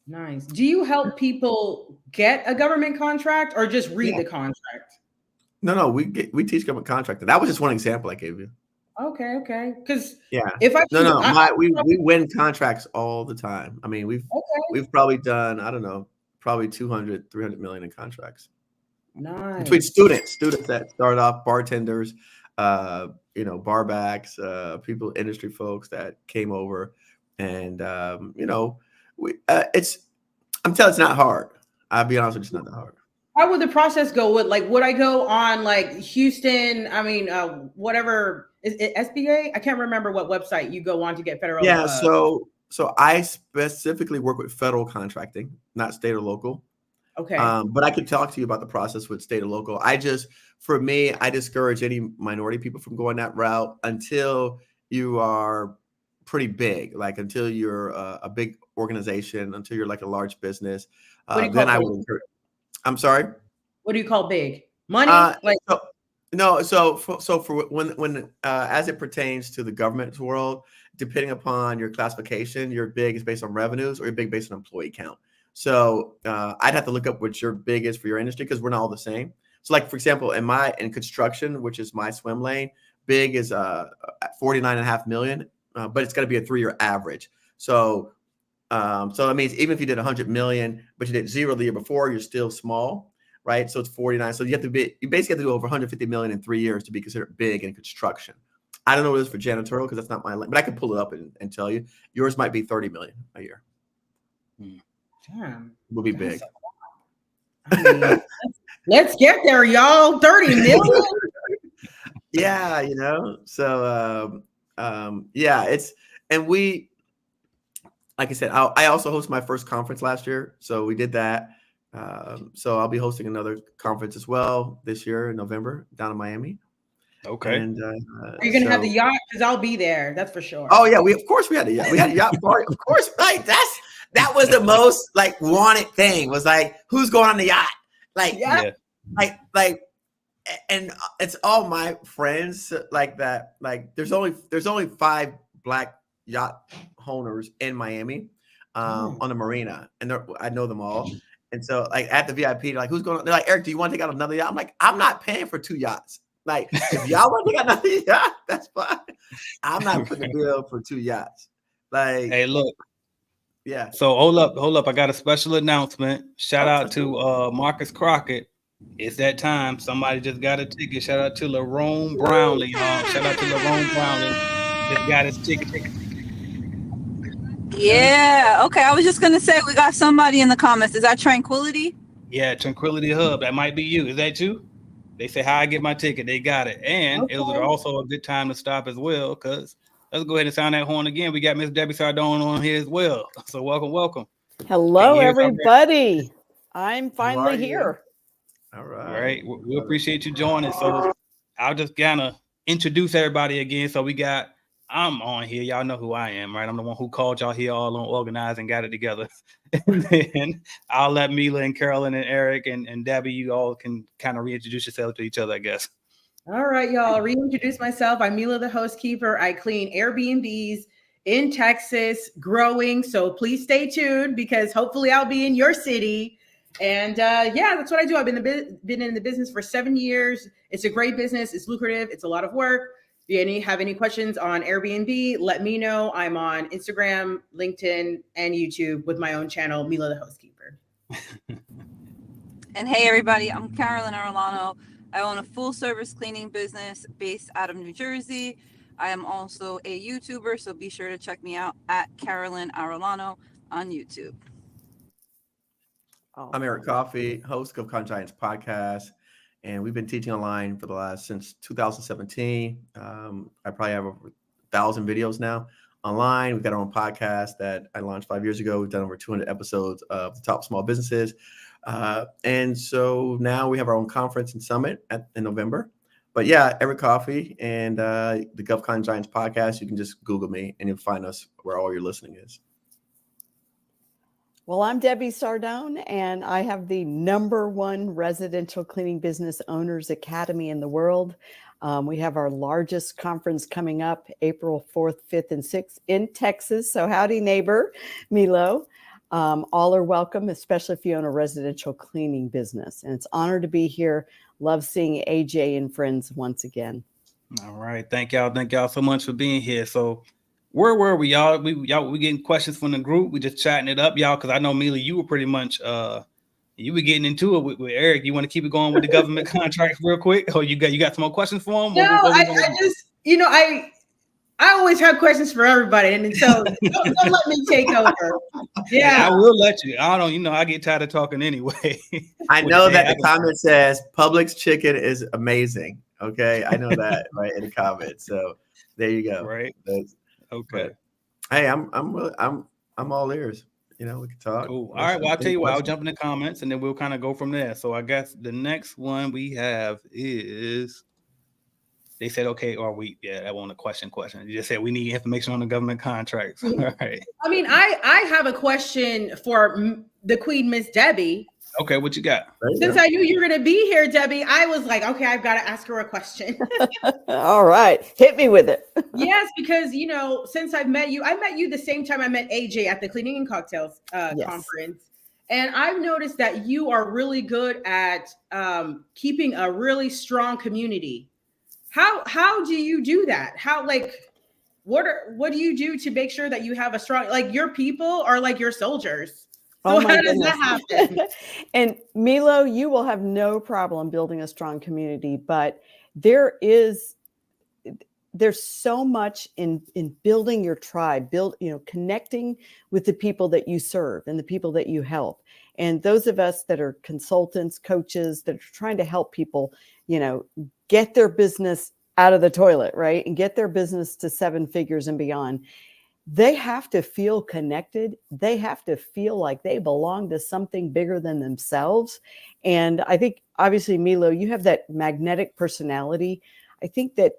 Nice. Do you help people get a government contract or just read the contract? No, we teach government contracting. That was just one example I gave you. Okay. Because if we win contracts all the time. I mean, we've probably done, I don't know, probably 200, 300 million in contracts. Nice. Between students that start off, bartenders, barbacks, people, industry folks that came over, and I'm telling you, it's not hard. I'll be honest with you, it's not that hard. How would the process go? Would I go on Houston? I mean, whatever is it SBA? I can't remember what website you go on to get federal. Yeah, so I specifically work with federal contracting, not state or local. Okay. But I could talk to you about the process with state or local. I discourage any minority people from going that route until you are pretty big, until you're a big organization, until you're like a large business. Then I would encourage. I'm sorry. What do you call big? Money? So for when as it pertains to the government world, depending upon your classification, your big is based on revenues or your big based on employee count. So I'd have to look up what your big is for your industry because we're not all the same. So for example, in construction, which is my swim lane, big is 49.5 million, but it's got to be a 3-year average. So that means even if you did 100 million, but you did 0 the year before, you're still small, right? So it's 49. So you basically have to do over 150 million in 3 years to be considered big in construction. I don't know what it is for janitorial because that's not my lane, but I can pull it up and tell you. Yours might be 30 million a year. Damn. Will be big. Let's get there, y'all. 30 million. Yeah, So we, like I said, I also hosted my first conference last year, so we did that. So I'll be hosting another conference as well this year in November down in Miami. Okay. And are you gonna have the yacht? Because I'll be there. That's for sure. Oh yeah, we had a yacht. We had a yacht party, of course. Right. That was the most wanted thing. Was who's going on the yacht? And it's all my friends like that. There's only 5 black yacht owners in Miami on the marina, and I know them all. And so at the VIP, they're like, who's going on? They're like, Eric, do you want to take out another yacht? I'm like, I'm not paying for 2 yachts. If y'all want to take out another yacht, that's fine. I'm not putting a bill for 2 yachts. Hey, look. Yeah. So hold up. I got a special announcement. Shout out to Marcus Crockett. It's that time. Somebody just got a ticket. Shout out to Lerone Brownlee, y'all. Shout out to Lerone Brownlee. Just got his ticket. Yeah. Okay. I was just gonna say we got somebody in the comments. Is that Tranquility? Yeah, Tranquility Hub. That might be you. Is that you? They say how I get my ticket. They got it. And it was Okay. also a good time to stop as well, because let's go ahead and sound that horn again. We got Miss Debbie Sardone on here as well. So welcome, welcome. Hello, Can you hear us all right? everybody. I'm How are finally you? here. All right. Right. We appreciate you joining. So I'll just kind of introduce everybody again. So I'm on here. Y'all know who I am, right? I'm the one who called y'all here all on organized and got it together. And then I'll let Mila and Carolyn and Eric and Debbie, you all can kind of reintroduce yourselves to each other, I guess. All right, y'all. Reintroduce myself. I'm Mila, the housekeeper. I clean Airbnbs in Texas, growing. So please stay tuned because hopefully I'll be in your city. And yeah, that's what I do. I've been in the business for 7 years. It's a great business. It's lucrative. It's a lot of work. If you have any questions on Airbnb, let me know. I'm on Instagram, LinkedIn, and YouTube with my own channel, Mila, the housekeeper. And hey, everybody, I'm Carolyn Arellano. I own a full service cleaning business based out of New Jersey. I am also a YouTuber, so be sure to check me out at Carolyn Arellano on YouTube. I'm Eric Coffie, host of Con Giants podcast, and we've been teaching online for since 2017. I probably have over 1,000 videos now online. We've got our own podcast that I launched 5 years ago. We've done over 200 episodes of the top small businesses. And so now we have our own conference and summit in November. But yeah, Eric Coffie and the GovCon Giants podcast, you can just Google me and you'll find us where all your listening is. Well, I'm Debbie Sardone, and I have the #1 residential cleaning business owners academy in the world. We have our largest conference coming up April 4th, 5th, and 6th in Texas. So howdy, neighbor, Milo. All are welcome, especially if you own a residential cleaning business. And it's an honor to be here. Love seeing AJ and friends once again. All right. Thank y'all so much for being here. So where were we, y'all? We getting questions from the group. We just chatting it up, y'all, because I know, Mila, you were pretty much you were getting into it with Eric. You want to keep it going with the government contracts real quick? Or you got some more questions for him? No, I just, I always have questions for everybody, and so don't let me take over. Yeah, I will let you. I don't, I get tired of talking anyway. I know that the comment says Publix chicken is amazing. Okay, I know that right in the comments. So there you go. Right. Okay. But, hey, I'm all ears. We can talk. Cool. All right. Well, I'll tell you what. I'll jump in the comments and then we'll kind of go from there. So I guess the next one we have is. They said, okay, that wasn't a question. You just said we need information on the government contracts. All right. I mean, I have a question for the Queen, Miss Debbie. Okay, what you got? Since I knew you were going to be here, Debbie, I was like, okay, I've got to ask her a question. All right. Hit me with it. Yes, because, since I met you the same time I met AJ at the Cleaning and Cocktails conference. And I've noticed that you are really good at keeping a really strong community. How do you do that? What do you do to make sure that you have a strong, your people are like your soldiers? So how does that happen? And Milo, you will have no problem building a strong community, but there's so much in building your tribe, connecting with the people that you serve and the people that you help. And those of us that are consultants, coaches that are trying to help people, get their business out of the toilet, right? And get their business to 7 figures and beyond. They have to feel connected. They have to feel like they belong to something bigger than themselves. And I think, obviously, Milo, you have that magnetic personality. I think that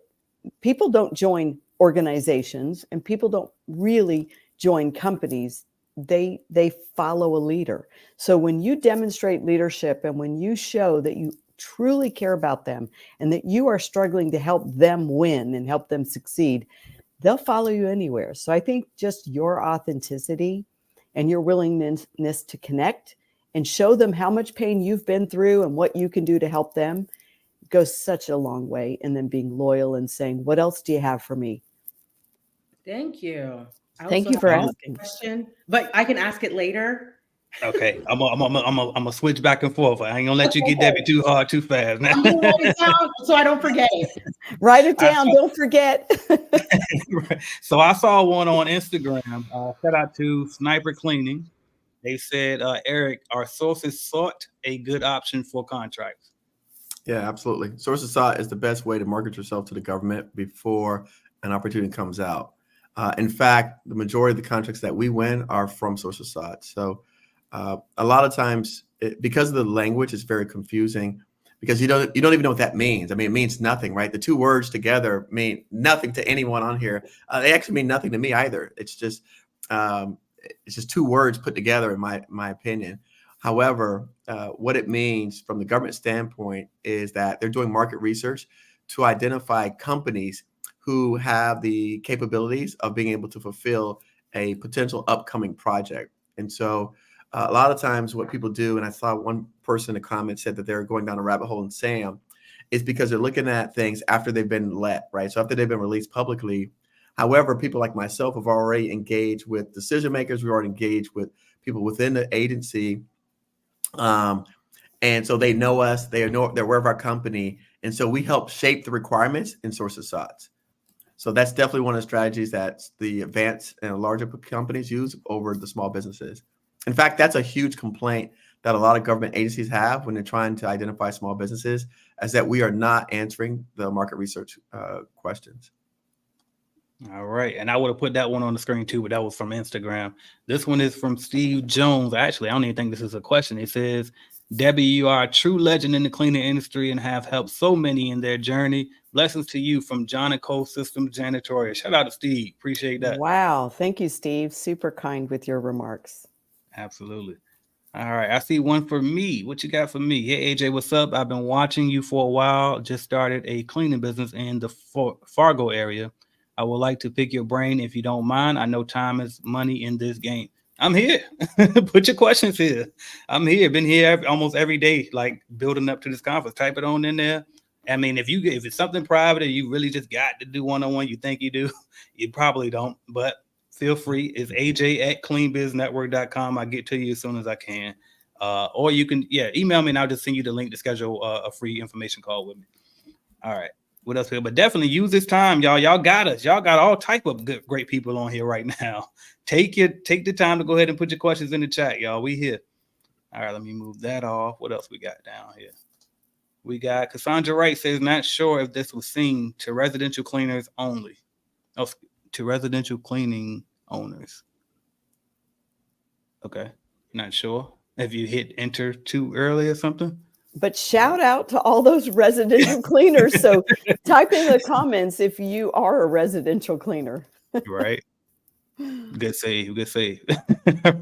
people don't join organizations and people don't really join companies. They follow a leader. So when you demonstrate leadership and when you show that you truly care about them and that you are struggling to help them win and help them succeed, they'll follow you anywhere. So I think just your authenticity and your willingness to connect and show them how much pain you've been through and what you can do to help them goes such a long way. And then being loyal and saying, what else do you have for me? Thank you. Thank you for asking. Question, but I can ask it later. Okay, I'm gonna switch back and forth. I ain't gonna let you get Okay. Debbie too hard, too fast. I'm gonna write it down so I don't forget it. Write it down. Don't forget. So I saw one on Instagram. Shout out to Sniper Cleaning. They said, Eric, are sources sought a good option for contracts? Yeah, absolutely. Source of thought is the best way to market yourself to the government before an opportunity comes out. In fact, the majority of the contracts that we win are from source of thought. So a lot of times, because of the language, it's very confusing because you don't even know what that means. I mean, it means nothing, right? The two words together mean nothing to anyone on here. They actually mean nothing to me either. It's just two words put together, in my opinion. However, what it means from the government standpoint is that they're doing market research to identify companies who have the capabilities of being able to fulfill a potential upcoming project. And so a lot of times what people do, and I saw one person in the comments said that they're going down a rabbit hole in SAM, is because they're looking at things after they've been let, right? So after they've been released publicly. However, people like myself have already engaged with decision makers. We've already engaged with people within the agency. And so they know us, they're aware of our company. And so we help shape the requirements in source of thoughts. So that's definitely one of the strategies that the advanced and larger companies use over the small businesses. In fact, that's a huge complaint that a lot of government agencies have when they're trying to identify small businesses, is that we are not answering the market research questions. All right. And I would have put that one on the screen too, but that was from Instagram. This one is from Steve Jones. Actually, I don't even think this is a question. It says, Debbie, you are a true legend in the cleaning industry and have helped so many in their journey. Blessings to you from John and Cole Systems Janitorial. Shout out to Steve. Appreciate that. Wow. Thank you, Steve. Super kind with your remarks. Absolutely. All right. I see one for me. What you got for me? Hey, AJ, what's up? I've been watching you for a while. Just started a cleaning business in the Fargo area. I would like to pick your brain if you don't mind. I know time is money in this game. I'm here. Put your questions here. I'm here. Been here almost every day, like building up to this conference. Type it on in there. I mean, if it's something private and you really just got to do one-on-one, you think you do, you probably don't. But feel free. It's aj@cleanbiznetwork.com. I get to you as soon as I can. Or you can, email me and I'll just send you the link to schedule a free information call with me. All right. What else? But definitely use this time, y'all. Y'all got us. Y'all got all type of good, great people on here right now. Take the time to go ahead and put your questions in the chat, y'all. We here. All right, let me move that off. What else we got down here? We got Cassandra Wright says, not sure if this was seen to residential cleaners only. Oh, to residential cleaning owners. Okay, not sure. Have you hit enter too early or something? But shout out to all those residential cleaners. So type in the comments if you are a residential cleaner. Right. Good save.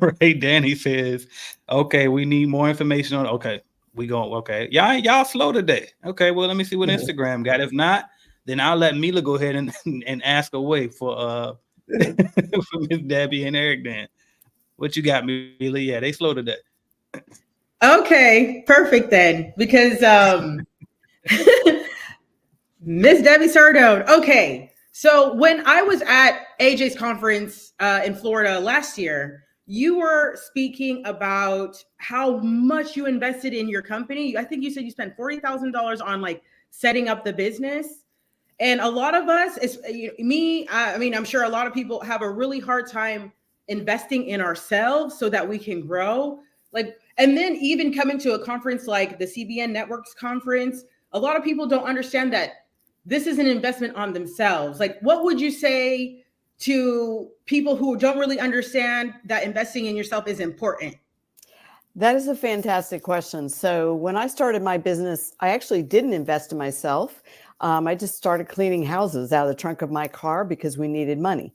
Right. Danny says, okay, we need more information on. Okay, we going. Okay. Y'all slow today. Okay. Well, let me see what Instagram got. If not, then I'll let Mila go ahead and ask away for for Miss Debbie and Eric then. What you got, Mila? Yeah, they slow today. Okay, perfect then, because Miss Debbie Sardone. Okay, so when I was at AJ's conference in Florida last year, you were speaking about how much you invested in your company. I think you said you spent $40,000 on like setting up the business. And a lot of us, I'm sure a lot of people have a really hard time investing in ourselves so that we can grow. And then even coming to a conference like the CBN Networks conference, a lot of people don't understand that this is an investment on themselves. Like, what would you say to people who don't really understand that investing in yourself is important? That is a fantastic question. So when I started my business, I actually didn't invest in myself. I just started cleaning houses out of the trunk of my car because we needed money.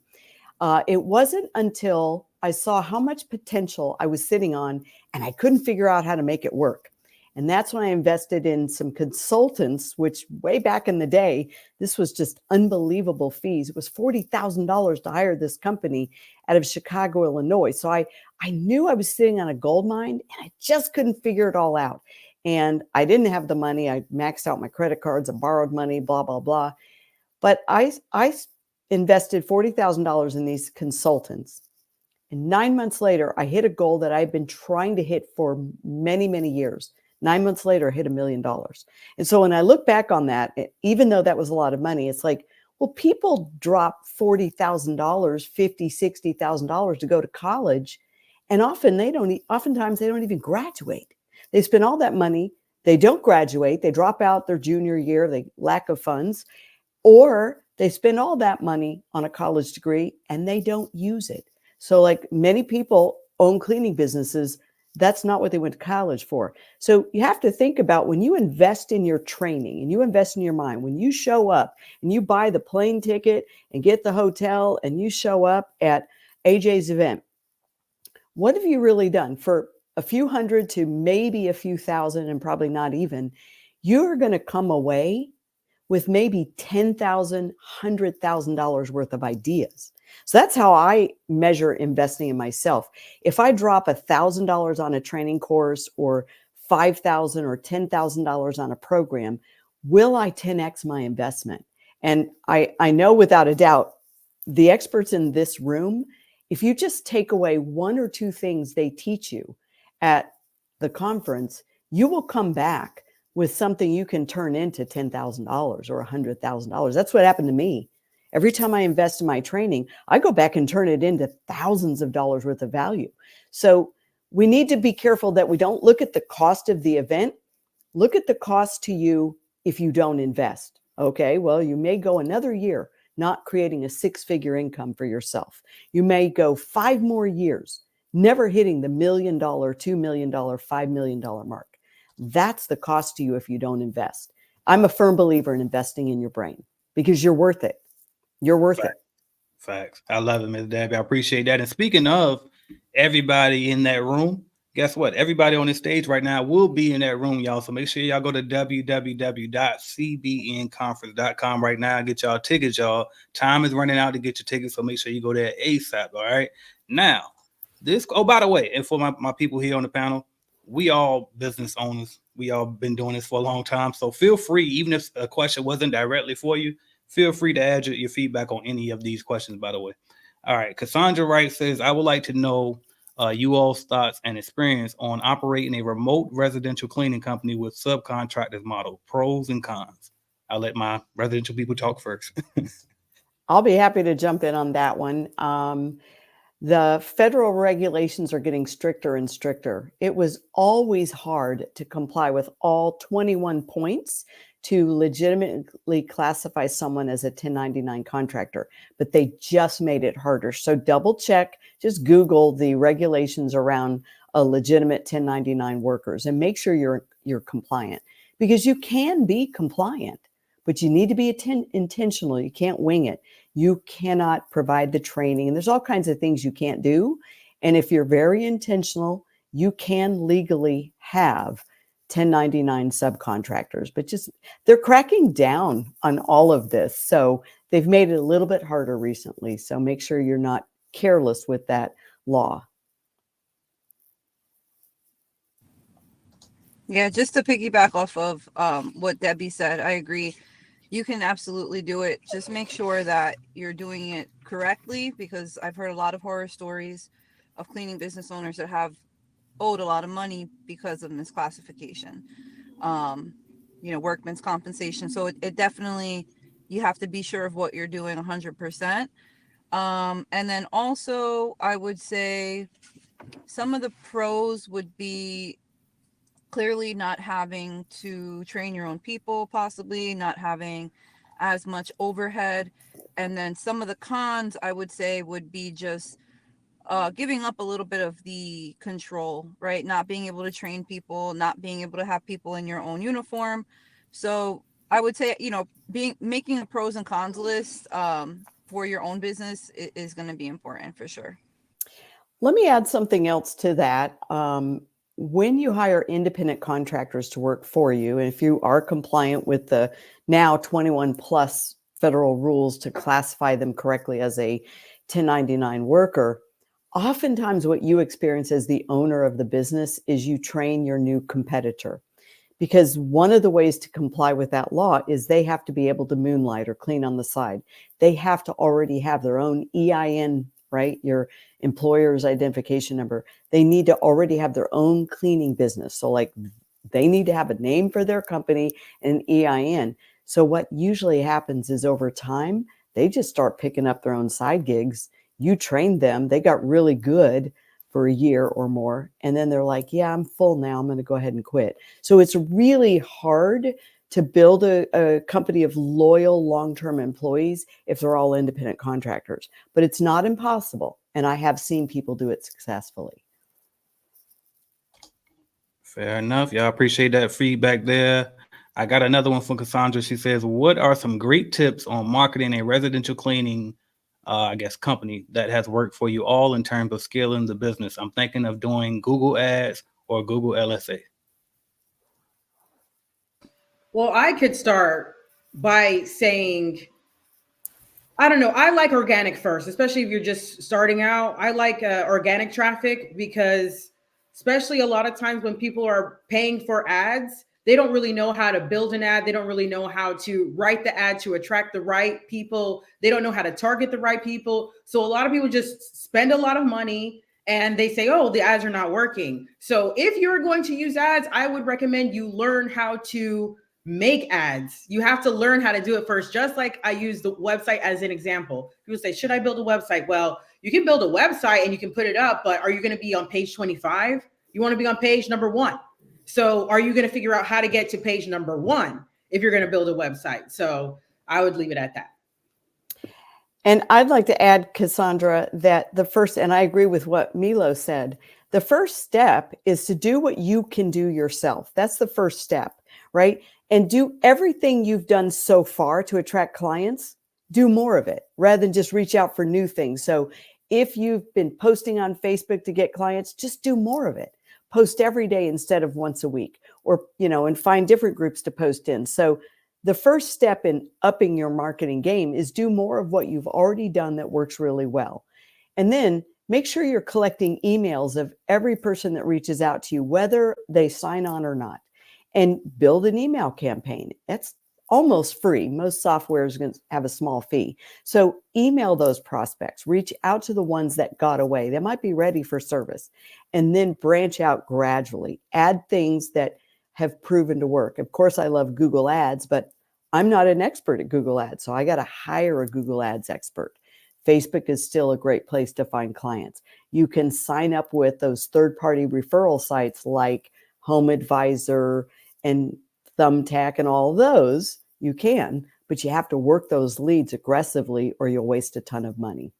It wasn't until I saw how much potential I was sitting on and I couldn't figure out how to make it work. And that's when I invested in some consultants, which way back in the day, this was just unbelievable fees. It was $40,000 to hire this company out of Chicago, Illinois. So I knew I was sitting on a gold mine and I just couldn't figure it all out. And I didn't have the money. I maxed out my credit cards and borrowed money, blah, blah, blah. But I invested $40,000 in these consultants. And 9 months later, I hit a goal that I've been trying to hit for many, many years. 9 months later, I hit $1 million. And so when I look back on that, even though that was a lot of money, it's like, well, people drop $40,000, $50,000, $60,000 to go to college. And oftentimes they don't even graduate. They spend all that money. They don't graduate. They drop out their junior year. They lack of funds, or they spend all that money on a college degree and they don't use it. So like many people own cleaning businesses, that's not what they went to college for. So you have to think about when you invest in your training and you invest in your mind, when you show up and you buy the plane ticket and get the hotel and you show up at AJ's event, what have you really done? For a few hundred to maybe a few thousand, and probably not even, you're going to come away with maybe $10,000, $100,000 worth of ideas. So that's how I measure investing in myself. If I drop $1,000 on a training course or $5,000 or $10,000 on a program, will I 10x my investment? And I know without a doubt, the experts in this room, if you just take away one or two things they teach you at the conference, you will come back with something you can turn into $10,000 or $100,000. That's what happened to me. Every time I invest in my training, I go back and turn it into thousands of dollars worth of value. So we need to be careful that we don't look at the cost of the event. Look at the cost to you if you don't invest. Okay, well, you may go another year not creating a six-figure income for yourself. You may go 5 more years never hitting the $1 million, $2 million, $5 million mark. That's the cost to you if you don't invest. I'm a firm believer in investing in your brain because you're worth it. You're worth it. Facts. I love it, Ms. Debbie. I appreciate that. And speaking of everybody in that room, guess what? Everybody on this stage right now will be in that room, y'all. So make sure y'all go to www.cbnconference.com right now and get y'all tickets, y'all. Time is running out to get your tickets, so make sure you go there ASAP, all right? Now, by the way, and for my people here on the panel, we all business owners. We all been doing this for a long time. So feel free, even if a question wasn't directly for you, feel free to add your feedback on any of these questions, by the way. All right. Cassandra Wright says, I would like to know you all's thoughts and experience on operating a remote residential cleaning company with subcontractors model, pros and cons. I'll let my residential people talk first. I'll be happy to jump in on that one. The federal regulations are getting stricter and stricter. It was always hard to comply with all 21 points to legitimately classify someone as a 1099 contractor, but they just made it harder. So double check, just Google the regulations around a legitimate 1099 workers and make sure you're compliant, because you can be compliant, but you need to be intentional. You can't wing it. You cannot provide the training, and there's all kinds of things you can't do. And if you're very intentional, you can legally have 1099 subcontractors, but just they're cracking down on all of this. So they've made it a little bit harder recently. So make sure you're not careless with that law. Yeah, just to piggyback off of what Debbie said, I agree. You can absolutely do it. Just make sure that you're doing it correctly, because I've heard a lot of horror stories of cleaning business owners that have owed a lot of money because of misclassification, workman's compensation. So it definitely, you have to be sure of what you're doing 100%. And then also I would say some of the pros would be clearly not having to train your own people, possibly not having as much overhead. And then some of the cons I would say would be just giving up a little bit of the control, right? Not being able to train people, not being able to have people in your own uniform. So I would say, making a pros and cons list for your own business is going to be important for sure. Let me add something else to that. When you hire independent contractors to work for you, and if you are compliant with the now 21 plus federal rules to classify them correctly as a 1099 worker, oftentimes what you experience as the owner of the business is you train your new competitor. Because one of the ways to comply with that law is they have to be able to moonlight or clean on the side. They have to already have their own EIN right? Your employer's identification number. They need to already have their own cleaning business. So like they need to have a name for their company and an EIN. So what usually happens is over time, they just start picking up their own side gigs. You trained them, they got really good for a year or more. And then they're like, yeah, I'm full now. I'm going to go ahead and quit. So it's really hard to build a company of loyal long-term employees if they're all independent contractors, but it's not impossible. And I have seen people do it successfully. Fair enough. Y'all appreciate that feedback there. I got another one from Cassandra. She says, what are some great tips on marketing a residential cleaning company that has worked for you all in terms of scaling the business? I'm thinking of doing Google Ads or Google LSA. Well, I could start by saying, I don't know. I like organic first, especially if you're just starting out. I like organic traffic because, especially a lot of times when people are paying for ads, they don't really know how to build an ad. They don't really know how to write the ad to attract the right people. They don't know how to target the right people. So a lot of people just spend a lot of money and they say, oh, the ads are not working. So if you're going to use ads, I would recommend you learn how to make ads. You have to learn how to do it first. Just like I use the website as an example. People say, should I build a website? Well, you can build a website and you can put it up, but are you going to be on page 25? You want to be on page number 1. So are you going to figure out how to get to page number 1 if you're going to build a website? So I would leave it at that. And I'd like to add, Cassandra, that the first, and I agree with what Milo said, the first step is to do what you can do yourself. That's the first step, right? And do everything you've done so far to attract clients, do more of it rather than just reach out for new things. So if you've been posting on Facebook to get clients, just do more of it. Post every day instead of once a week, or, and find different groups to post in. So the first step in upping your marketing game is do more of what you've already done that works really well. And then make sure you're collecting emails of every person that reaches out to you, whether they sign on or not, and build an email campaign. That's almost free. Most software is going to have a small fee. So email those prospects, reach out to the ones that got away. They might be ready for service, and then branch out gradually. Add things that have proven to work. Of course, I love Google Ads, but I'm not an expert at Google Ads, so I got to hire a Google Ads expert. Facebook is still a great place to find clients. You can sign up with those third-party referral sites like Home Advisor and Thumbtack and all those. You can, but you have to work those leads aggressively or you'll waste a ton of money.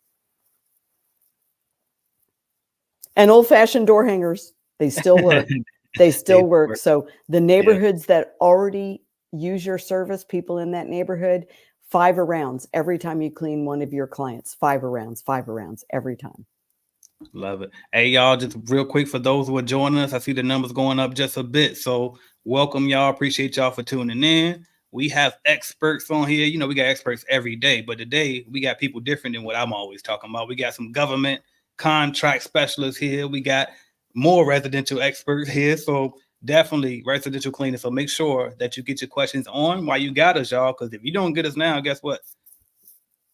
And old-fashioned door hangers, they still work. They still work. So the neighborhoods that already use your service, people in that neighborhood, 5 rounds every time you clean one of your clients. 5 rounds every time. Love it. Hey, y'all, just real quick for those who are joining us, I see the numbers going up just a bit. So welcome, y'all. Appreciate y'all for tuning in. We have experts on here. We got experts every day, but today we got people different than what I'm always talking about. We got some government contract specialists here. We got more residential experts here. So definitely residential cleaners. So make sure that you get your questions on while you got us, y'all, because if you don't get us now, guess what?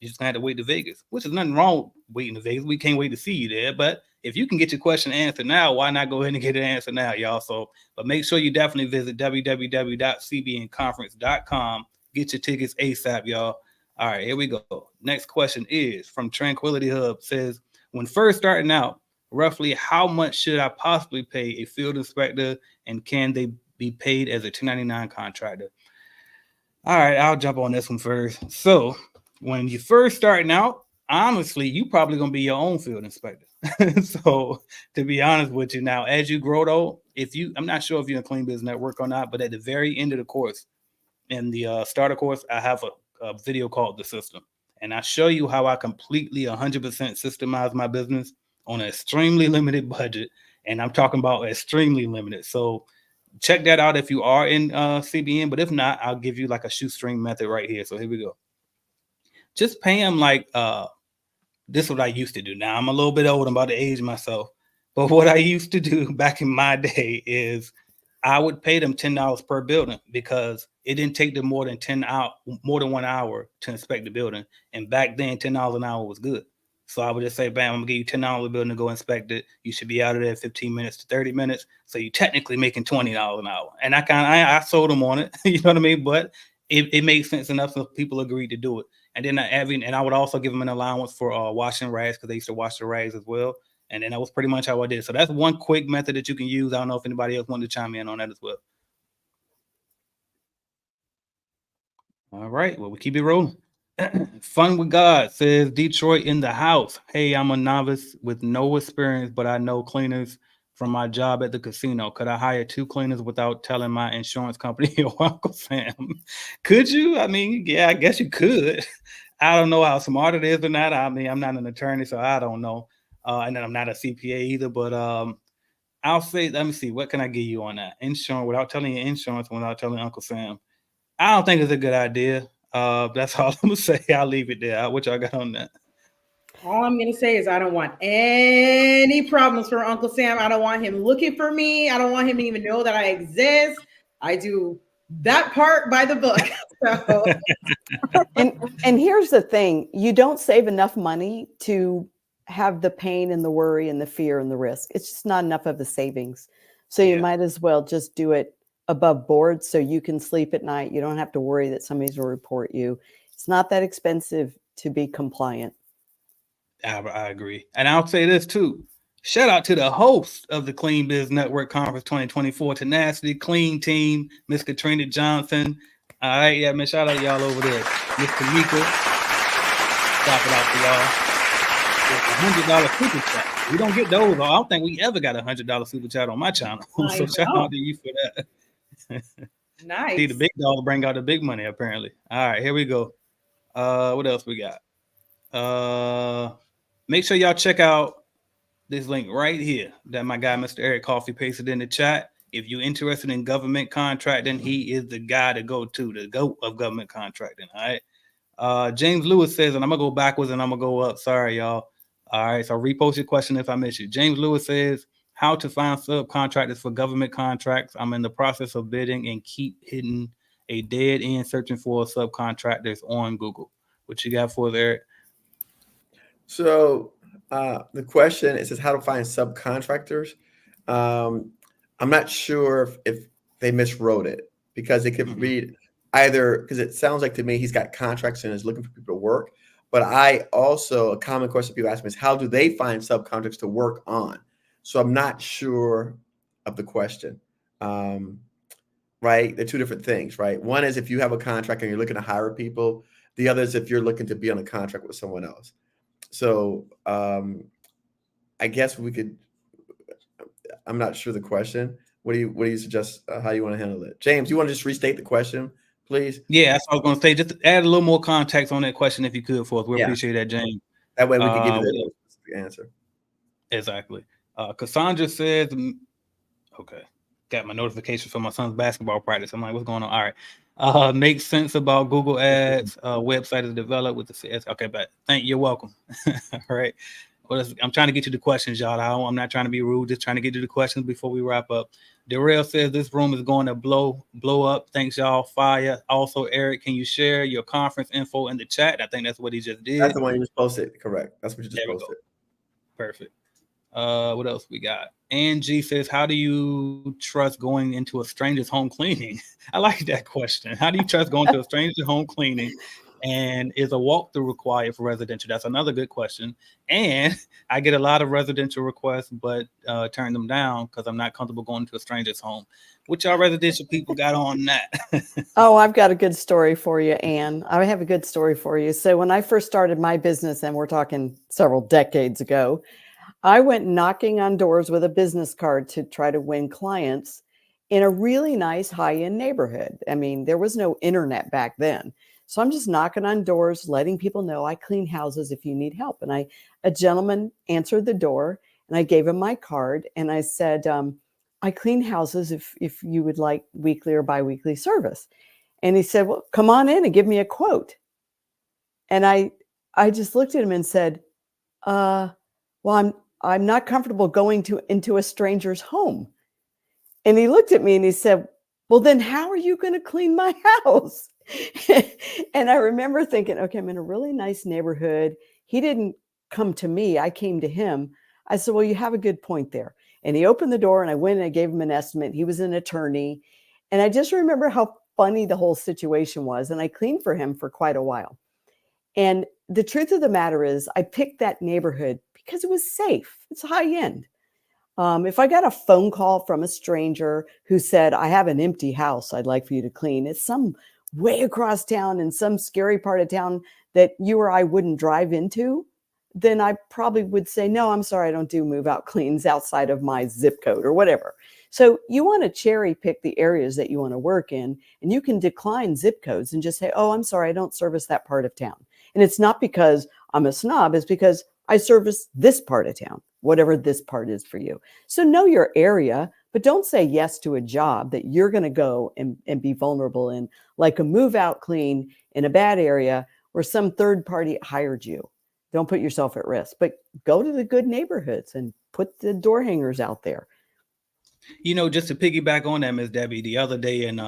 You just gonna have to wait to Vegas, which is nothing wrong waiting to Vegas. We can't wait to see you there. But if you can get your question answered now, why not go ahead and get it answered now, y'all? So, but make sure you definitely visit www.cbnconference.com. Get your tickets ASAP, y'all. All right, here we go. Next question is from Tranquility Hub. Says, when first starting out, roughly how much should I possibly pay a field inspector, and can they be paid as a 1099 contractor? All right, I'll jump on this one first. So when you're first starting out, honestly, you probably gonna be your own field inspector. So to be honest with you, now as you grow though, I'm not sure if you're in Clean Business Network or not, but at the very end of the course, in the starter course, I have a video called The System, and I show you how I completely 100% systemize my business on an extremely limited budget, and I'm talking about extremely limited. So check that out if you are in CBN, but if not, I'll give you like a shoestring method right here. So here we go. Just pay them like this is what I used to do. Now I'm a little bit old, I'm about to age myself, but what I used to do back in my day is I would pay them $10 per building because it didn't take them more than 1 hour to inspect the building. And back then, $10 an hour was good. So I would just say, bam, I'm gonna give you $10 a building to go inspect it. You should be out of there 15 minutes to 30 minutes. So you technically making $20 an hour. And I sold them on it, you know what I mean? But it made sense enough so people agreed to do it. And then I would also give them an allowance for washing rags because they used to wash the rags as well. And then that was pretty much how I did. So that's one quick method that you can use. I don't know if anybody else wanted to chime in on that as well. All right. Well, we keep it rolling. Fun with God says Detroit in the house. Hey, I'm a novice with no experience, but I know cleaners from my job at the casino. Could I hire 2 cleaners without telling my insurance company or Uncle Sam? Could you? I mean, yeah, I guess you could. I don't know how smart it is or not. I mean, I'm not an attorney, so I don't know. And then I'm not a CPA either, but I'll say, let me see, what can I give you on that? Insurance without telling your insurance, without telling Uncle Sam. I don't think it's a good idea. That's all I'm gonna say. I'll leave it there. What y'all got on that? All I'm gonna say is I don't want any problems for Uncle Sam. I don't want him looking for me. I don't want him to even know that I exist. I do that part by the book. So. and here's the thing: you don't save enough money to have the pain and the worry and the fear and the risk. It's just not enough of a savings. So you might as well just do it above board so you can sleep at night. You don't have to worry that somebody's will report you. It's not that expensive to be compliant. I agree. And I'll say this too. Shout out to the host of the Clean Biz Network Conference 2024, Tenacity Clean Team, Miss Katrina Johnson. All right, yeah, man, shout out y'all over there. Miss Tamika. Stop it out for y'all. $100 super chat. We don't get those. I don't think we ever got $100 super chat on my channel. So shout out to you for that. Nice. See, the big dog bring out the big money, apparently. All right, here we go. What else we got? Make sure y'all check out this link right here that my guy, Mr. Eric Coffie, pasted in the chat. If you're interested in government contracting, he is the guy to go to, the GOAT of government contracting. All right. James Lewis says, and I'm gonna go backwards and I'm gonna go up. Sorry, y'all. All right, so repost your question if I miss you. James Lewis says, how to find subcontractors for government contracts. I'm in the process of bidding and keep hitting a dead end searching for subcontractors on Google. What you got for us, Eric? So the question, it says how to find subcontractors. I'm not sure if they miswrote it because it could read either, because it sounds like to me he's got contracts and is looking for people to work. But a common question people ask me is how do they find subcontractors to work on? So I'm not sure of the question. Right? They're two different things, right? One is if you have a contract and you're looking to hire people. The other is if you're looking to be on a contract with someone else. So I guess we could. I'm not sure the question. What do you suggest? How you want to handle it, James? You want to just restate the question, please? Yeah, that's what I was going to say. Just add a little more context on that question if you could for us. We appreciate that, James. That way we can give you the answer. Exactly. Cassandra says, okay, got my notification for my son's basketball practice. I'm like, what's going on? All right. Makes sense about Google Ads. Website is developed with the CS. Okay, but you're welcome. All right. Well, I'm trying to get you the questions, y'all. I'm not trying to be rude, just trying to get you the questions before we wrap up. Darrell says this room is going to blow up. Thanks, y'all. Fire. Also, Eric, can you share your conference info in the chat? I think that's what he just did. That's the one you just posted. Correct. That's what you just posted. Perfect. What else we got? Angie says, how do you trust going into a stranger's home cleaning? I like that question. How do you trust going to a stranger's home cleaning? And is a walkthrough required for residential? That's another good question. And I get a lot of residential requests, but turn them down because I'm not comfortable going to a stranger's home. What y'all residential people got on that? Oh, I've got a good story for you, Ann. I have a good story for you. So when I first started my business, and we're talking several decades ago, I went knocking on doors with a business card to try to win clients in a really nice high-end neighborhood. I mean, there was no internet back then. So I'm just knocking on doors, letting people know I clean houses if you need help. And a gentleman answered the door and I gave him my card and I said, I clean houses if you would like weekly or biweekly service. And he said, well, come on in and give me a quote. And I just looked at him and said, well, I'm not comfortable going into a stranger's home. And he looked at me and he said, well, then how are you going to clean my house? And I remember thinking, okay, I'm in a really nice neighborhood. He didn't come to me. I came to him. I said, well, you have a good point there. And he opened the door and I went and I gave him an estimate. He was an attorney. And I just remember how funny the whole situation was. And I cleaned for him for quite a while. And the truth of the matter is I picked that neighborhood because it was safe. It's high end. If I got a phone call from a stranger who said, I have an empty house I'd like for you to clean, it's some way across town in some scary part of town that you or I wouldn't drive into, then I probably would say, no, I'm sorry, I don't do move out cleans outside of my zip code or whatever. So you want to cherry pick the areas that you want to work in, and you can decline zip codes and just say, oh, I'm sorry, I don't service that part of town. And it's not because I'm a snob, it's because I service this part of town, whatever this part is for you. So know your area, but don't say yes to a job that you're going to go and be vulnerable in, like a move out clean in a bad area where some third party hired you. Don't put yourself at risk, but go to the good neighborhoods and put the door hangers out there. You know, just to piggyback on that, Ms. Debbie, the other day in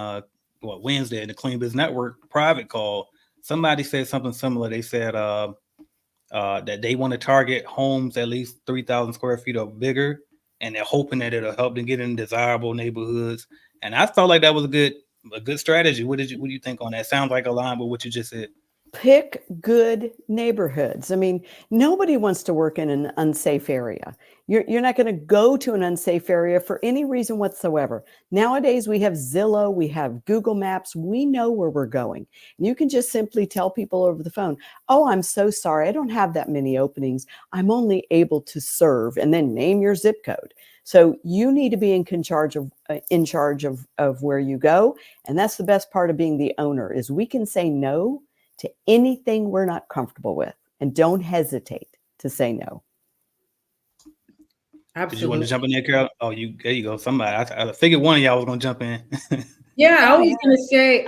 Wednesday in the Clean Biz Network private call, somebody said something similar. They said that they want to target homes at least 3,000 square feet or bigger, and they're hoping that it'll help them get in desirable neighborhoods. And I felt like that was a good strategy. What do you think on that? Sounds like a line with what you just said. Pick good neighborhoods. I mean, nobody wants to work in an unsafe area. You're not going to go to an unsafe area for any reason whatsoever. Nowadays, we have Zillow, we have Google Maps. We know where we're going. And you can just simply tell people over the phone, oh, I'm so sorry, I don't have that many openings. I'm only able to serve, and then name your zip code. So you need to be in charge of where you go. And that's the best part of being the owner, is we can say no to anything we're not comfortable with, and don't hesitate to say no. Absolutely. Did you want to jump in there, Carol? Oh, there you go. Somebody, I figured one of y'all was going to jump in. Yeah, I was going to say,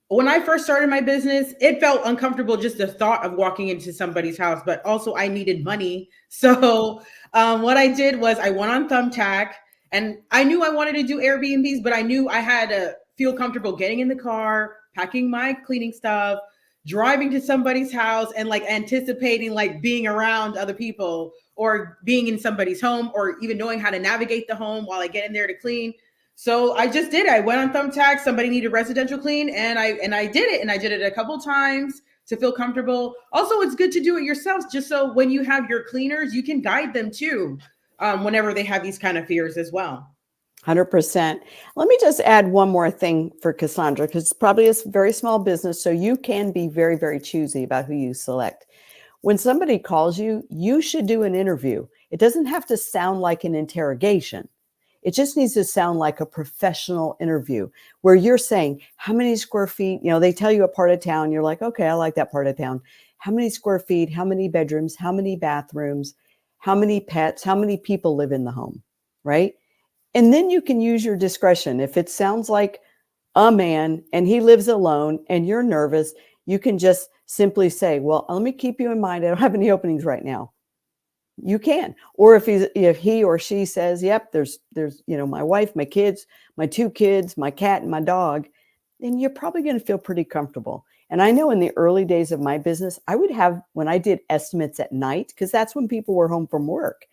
when I first started my business, it felt uncomfortable just the thought of walking into somebody's house, but also I needed money. So what I did was I went on Thumbtack, and I knew I wanted to do Airbnbs, but I knew I had to feel comfortable getting in the car, packing my cleaning stuff, driving to somebody's house, and like anticipating like being around other people or being in somebody's home, or even knowing how to navigate the home while I get in there to clean. So I just did it. I went on Thumbtack. Somebody needed residential clean, and I did it. And I did it a couple times to feel comfortable. Also, it's good to do it yourself, just so when you have your cleaners, you can guide them too, whenever they have these kind of fears as well. 100%. Let me just add one more thing for Cassandra, because it's probably a very small business, so you can be very, very choosy about who you select. When somebody calls you, you should do an interview. It doesn't have to sound like an interrogation. It just needs to sound like a professional interview where you're saying, how many square feet, they tell you a part of town. You're like, okay, I like that part of town. How many square feet, how many bedrooms, how many bathrooms, how many pets, how many people live in the home, right? And then you can use your discretion. If it sounds like a man and he lives alone and you're nervous, you can just simply say, well, let me keep you in mind. I don't have any openings right now. You can. Or if he or she says, yep, there's my wife, my kids, my 2 kids, my cat and my dog, then you're probably going to feel pretty comfortable. And I know in the early days of my business, when I did estimates at night, because that's when people were home from work,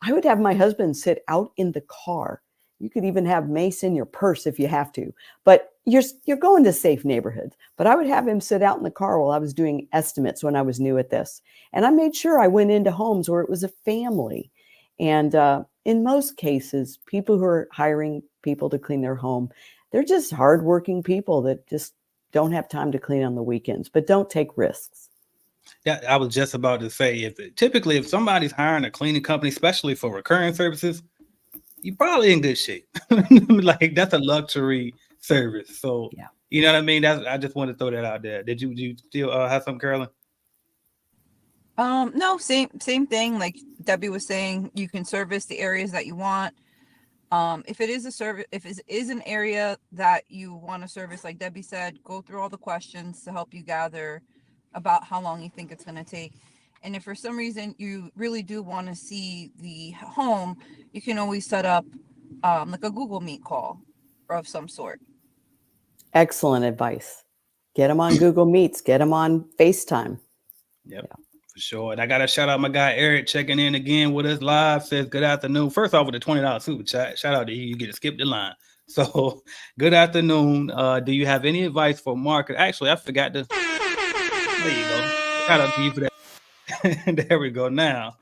I would have my husband sit out in the car. You could even have mace in your purse if you have to, but you're going to safe neighborhoods. But I would have him sit out in the car while I was doing estimates when I was new at this. And I made sure I went into homes where it was a family. And in most cases, people who are hiring people to clean their home, they're just hardworking people that just don't have time to clean on the weekends, but don't take risks. Yeah, I was just about to say, if somebody's hiring a cleaning company, especially for recurring services, you're probably in good shape. Like, that's a luxury service. So, yeah. You know what I mean? I just want to throw that out there. Did you still have something, Carolyn? No, same thing. Like Debbie was saying, you can service the areas that you want. If it is an area that you want to service, like Debbie said, go through all the questions to help you gather about how long you think it's going to take. And if for some reason you really do want to see the home, you can always set up like a Google Meet call or of some sort. Excellent advice. Get them on Google Meets, get them on FaceTime. Yep. For sure. And I got to shout out my guy Eric checking in again with us live. Says good afternoon. First off, with the $20 super chat. Shout out to you. You get to skip the line. So good afternoon. Do you have any advice for market? Actually, I forgot to. There you go. Shout out to you for that. There we go. Now,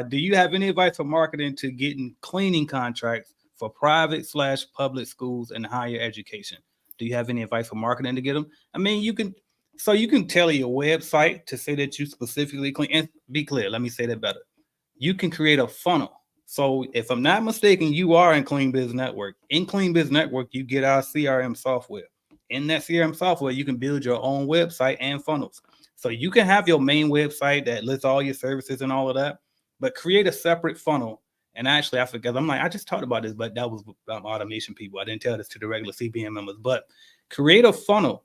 do you have any advice for marketing to getting cleaning contracts for private/public schools and higher education? Do you have any advice for marketing to get them? I mean, you can. So you can tell your website to say that you specifically clean. And be clear. Let me say that better. You can create a funnel. So if I'm not mistaken, you are in Clean Biz Network. In Clean Biz Network, you get our CRM software. In that CRM software, you can build your own website and funnels. So you can have your main website that lists all your services and all of that, but create a separate funnel. And actually, I forget. I'm like, I just talked about this, but that was automation people. I didn't tell this to the regular CBM members, but create a funnel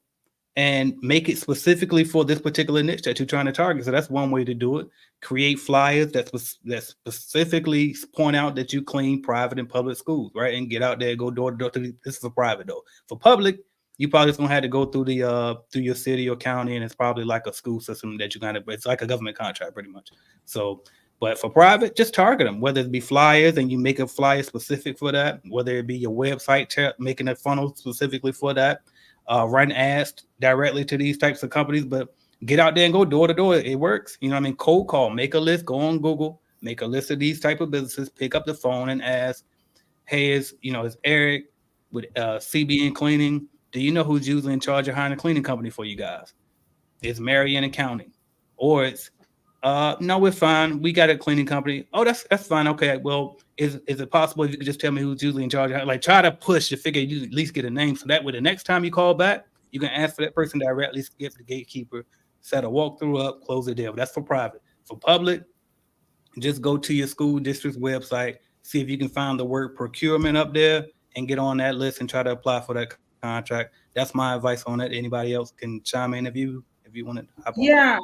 and make it specifically for this particular niche that you're trying to target. So that's one way to do it. Create flyers that specifically point out that you clean private and public schools, right? And get out there, go door to door. This is for private though. For public, you probably just gonna have to go through the through your city or county, and it's probably like a school system that you gotta. It's like a government contract, pretty much. So, but for private, just target them. Whether it be flyers and you make a flyer specific for that, whether it be your website making a funnel specifically for that. Run ads directly to these types of companies, but get out there and go door to door. It works. You know what I mean? Cold call, make a list, go on Google, make a list of these type of businesses, pick up the phone and ask, hey, is Eric with CBN Cleaning? Do you know who's usually in charge of hiring a cleaning company for you guys? It's Marion Accounting. Or it's, no, we're fine. We got a cleaning company. Oh, that's fine. Okay, well, is it possible if you could just tell me who's usually in charge? Like, try to push to figure you at least get a name, so that way the next time you call back, you can ask for that person directly, skip the gatekeeper, set a walkthrough up, close the deal. That's for private. For public, just go to your school district's website, see if you can find the word procurement up there and get on that list and try to apply for that contract. That's my advice on it. Anybody else can chime in if you want to hop on. Yeah,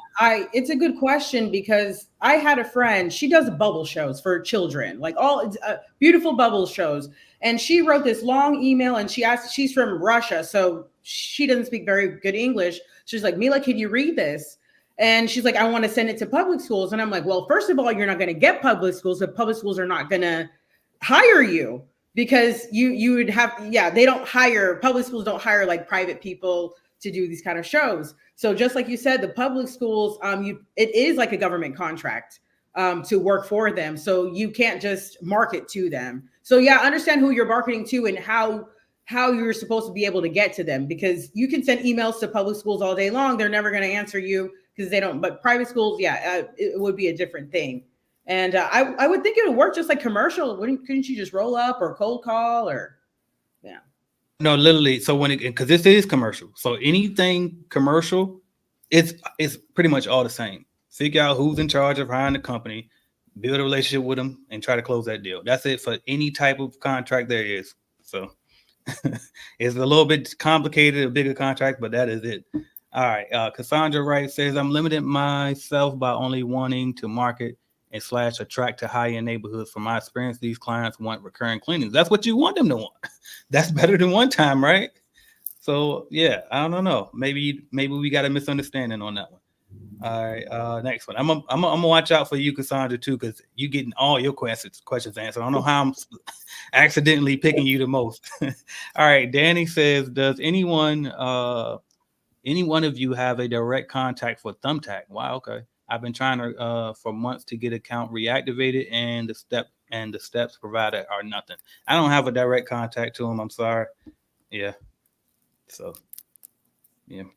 it's a good question because I had a friend, she does bubble shows for children, like all beautiful bubble shows. And she wrote this long email and she asked, she's from Russia, so she doesn't speak very good English. She's like, Mila, can you read this? And she's like, I want to send it to public schools. And I'm like, well, first of all, you're not going to get public schools, but public schools are not going to hire you because you would have, they don't hire, public schools don't hire like private people to do these kind of shows. So just like you said, the public schools, it is like a government contract to work for them. So you can't just market to them. So understand who you're marketing to and how you're supposed to be able to get to them, because you can send emails to public schools all day long. They're never going to answer you because they don't. But private schools, it would be a different thing. And I would think it would work just like commercial. Couldn't you just roll up or cold call or, No, literally. So because this is commercial, so anything commercial, it's pretty much all the same. Figure out who's in charge of hiring the company, build a relationship with them, and try to close that deal. That's it for any type of contract there is. So it's a little bit complicated, a bigger contract, but that is it. All right. Cassandra Wright says, I'm limiting myself by only wanting to market and / attract to high-end neighborhoods. From my experience, these clients want recurring cleanings. That's what you want them to want. That's better than one time, right? So I don't know. Maybe we got a misunderstanding on that one. All right, next one. I'm gonna watch out for you, Cassandra, too, because you getting all your questions answered. I don't know how I'm accidentally picking you the most. All right, Danny says, does any one of you have a direct contact for Thumbtack? Wow, okay. I've been trying to for months to get account reactivated, and the steps provided are nothing. I don't have a direct contact to him. I'm sorry. Yeah. So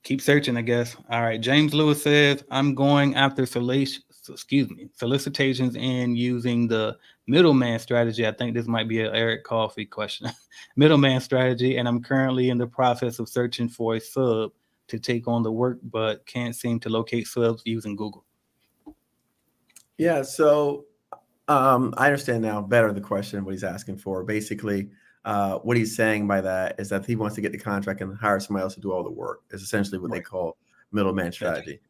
keep searching, I guess. All right. James Lewis says, I'm going after solicitations and using the middleman strategy. I think this might be an Eric Coffie question. Middleman strategy, and I'm currently in the process of searching for a sub to take on the work, but can't seem to locate subs using Google. Yeah, so I understand now better the question, what he's asking for. Basically, what he's saying by that is that he wants to get the contract and hire somebody else to do all the work. Is essentially what they call middleman strategy.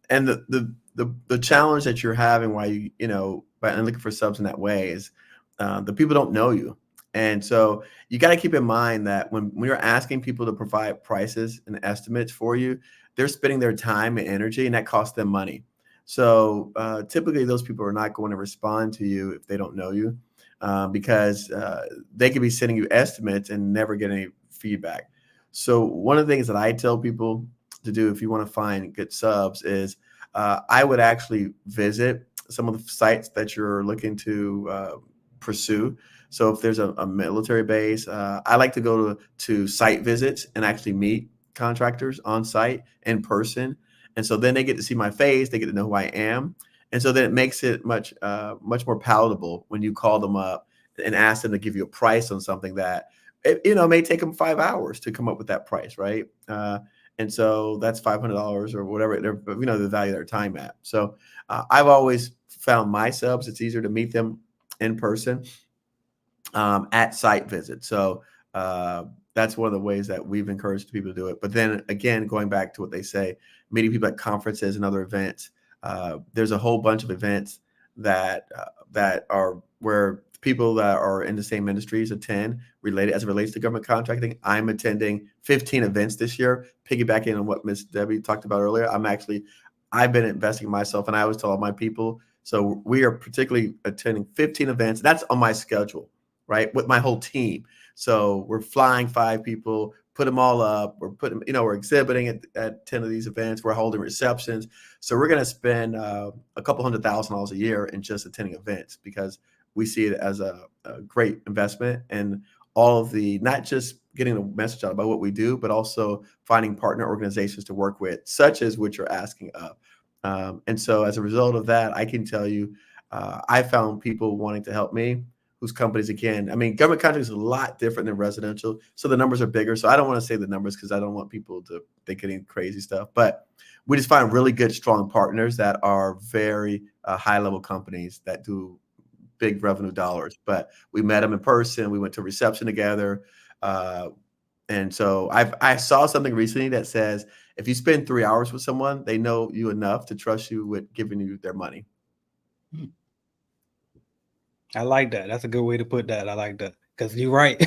And the challenge that you're having while by looking for subs in that way is the people don't know you. And so you got to keep in mind that when you're asking people to provide prices and estimates for you, they're spending their time and energy, and that costs them money. So typically those people are not going to respond to you if they don't know you, because they could be sending you estimates and never get any feedback. So one of the things that I tell people to do if you want to find good subs is I would actually visit some of the sites that you're looking to pursue. So if there's a military base, I like to go to site visits and actually meet contractors on site in person. And so then they get to see my face, they get to know who I am. And so then it makes it much more palatable when you call them up and ask them to give you a price on something that, may take them 5 hours to come up with that price, right? And so that's $500 or whatever, the value of their time at. So I've always found my subs, it's easier to meet them in person at site visits. So that's one of the ways that we've encouraged people to do it. But then again, going back to what they say, meeting people at conferences and other events, there's a whole bunch of events that are where people that are in the same industries attend related as it relates to government contracting. I'm attending 15 events this year, piggybacking on what Miss Debbie talked about earlier. I've been investing in myself, and I always tell all my people. So we are particularly attending 15 events. That's on my schedule, right? With my whole team. So we're flying 5 people, put them all up. We're exhibiting at 10 of these events. We're holding receptions. So we're going to spend a couple $100,000 a year in just attending events because we see it as a great investment and all of the, not just getting a message out about what we do, but also finding partner organizations to work with, such as what you're asking of. And so as a result of that, I can tell you, I found people wanting to help me whose companies, again, government contracting is a lot different than residential. So the numbers are bigger. So I don't want to say the numbers because I don't want people to think any crazy stuff, but we just find really good, strong partners that are very high level companies that do big revenue dollars. But we met them in person. We went to reception together. And so I saw something recently that says, if you spend 3 hours with someone, they know you enough to trust you with giving you their money. I like that. That's a good way to put that. I like that because you're right.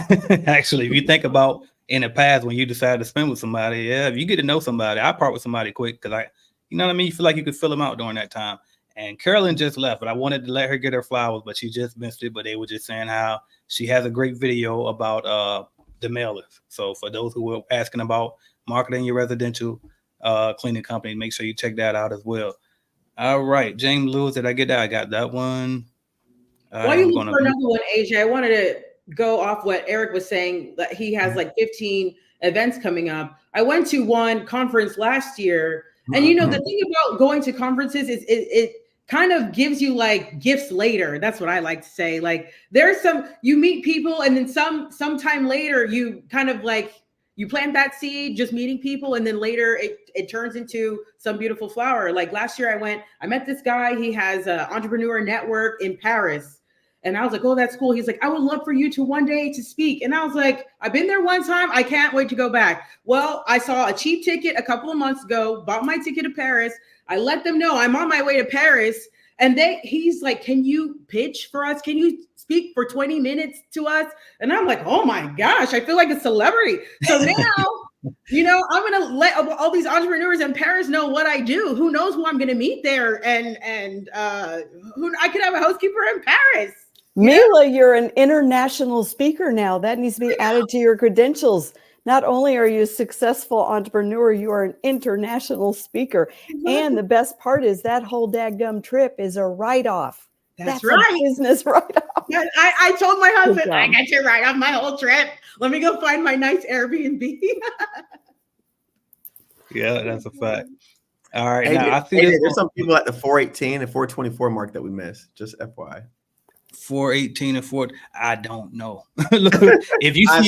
Actually, if you think about in the past when you decide to spend with somebody, if you get to know somebody, I part with somebody quick because you know what I mean? You feel like you could fill them out during that time. And Carolyn just left, but I wanted to let her get her flowers, but she just missed it. But they were just saying how she has a great video about the mailers. So for those who were asking about marketing your residential cleaning company, make sure you check that out as well. All right, James Lewis, did I get that? I got that one. While you look for another one, AJ, I wanted to go off what Eric was saying, that he has like 15 events coming up. I went to one conference last year, and the thing about going to conferences is it kind of gives you like gifts later. That's what I like to say. Like there's you meet people, and then sometime later you kind of like you plant that seed, just meeting people, and then later it turns into some beautiful flower. Like last year I met this guy. He has an entrepreneur network in Paris. And I was like, oh, that's cool. He's like, I would love for you to one day to speak. And I was like, I've been there one time. I can't wait to go back. Well, I saw a cheap ticket a couple of months ago, bought my ticket to Paris. I let them know I'm on my way to Paris. And he's like, can you pitch for us? Can you speak for 20 minutes to us? And I'm like, oh my gosh, I feel like a celebrity. So now, I'm going to let all these entrepreneurs in Paris know what I do. Who knows who I'm going to meet there? And who I could have a housekeeper in Paris. Mila, you're an international speaker now. That needs to be added to your credentials. Not only are you a successful entrepreneur, you are an international speaker. And the best part is that whole dadgum trip is a write-off. That's right. A business write-off. Yeah, I told my husband, I got to write off my whole trip. Let me go find my nice Airbnb. Yeah, that's a fact. All right. Hey, now I see there's some people at the 418 and 424 mark that we missed. Just FYI. 418 and 4. I don't know. Look, if you can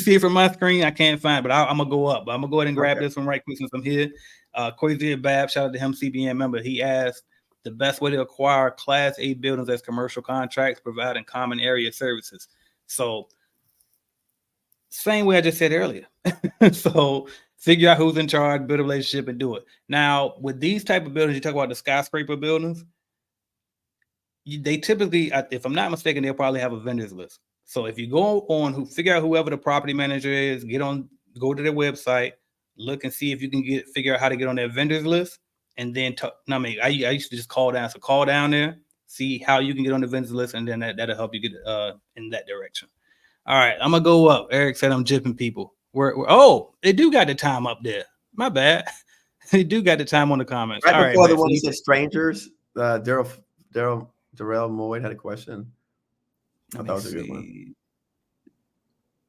see it from my screen, I can't find it, but I'm gonna go up. I'm gonna go ahead and grab this one right quick since I'm here. Quasier Bab, shout out to him, CBN member. He asked the best way to acquire Class A buildings as commercial contracts providing common area services. So same way I just said earlier. So figure out who's in charge, build a relationship, and do it. Now with these type of buildings, you talk about the skyscraper buildings. They typically, if I'm not mistaken, they'll probably have a vendors list. So if you go on figure out whoever the property manager is, go to their website, look and see if you can figure out how to get on their vendors list and then I used to just call down. So call down there, see how you can get on the vendors list, and then that'll help you get in that direction. All right, I'm gonna go up. Eric said I'm jipping people. Oh, they do got the time up there. My bad. They do got the time on the comments. Right All before right, the man. one that said strangers, Darrell Moyd had a question. I thought that was a good one.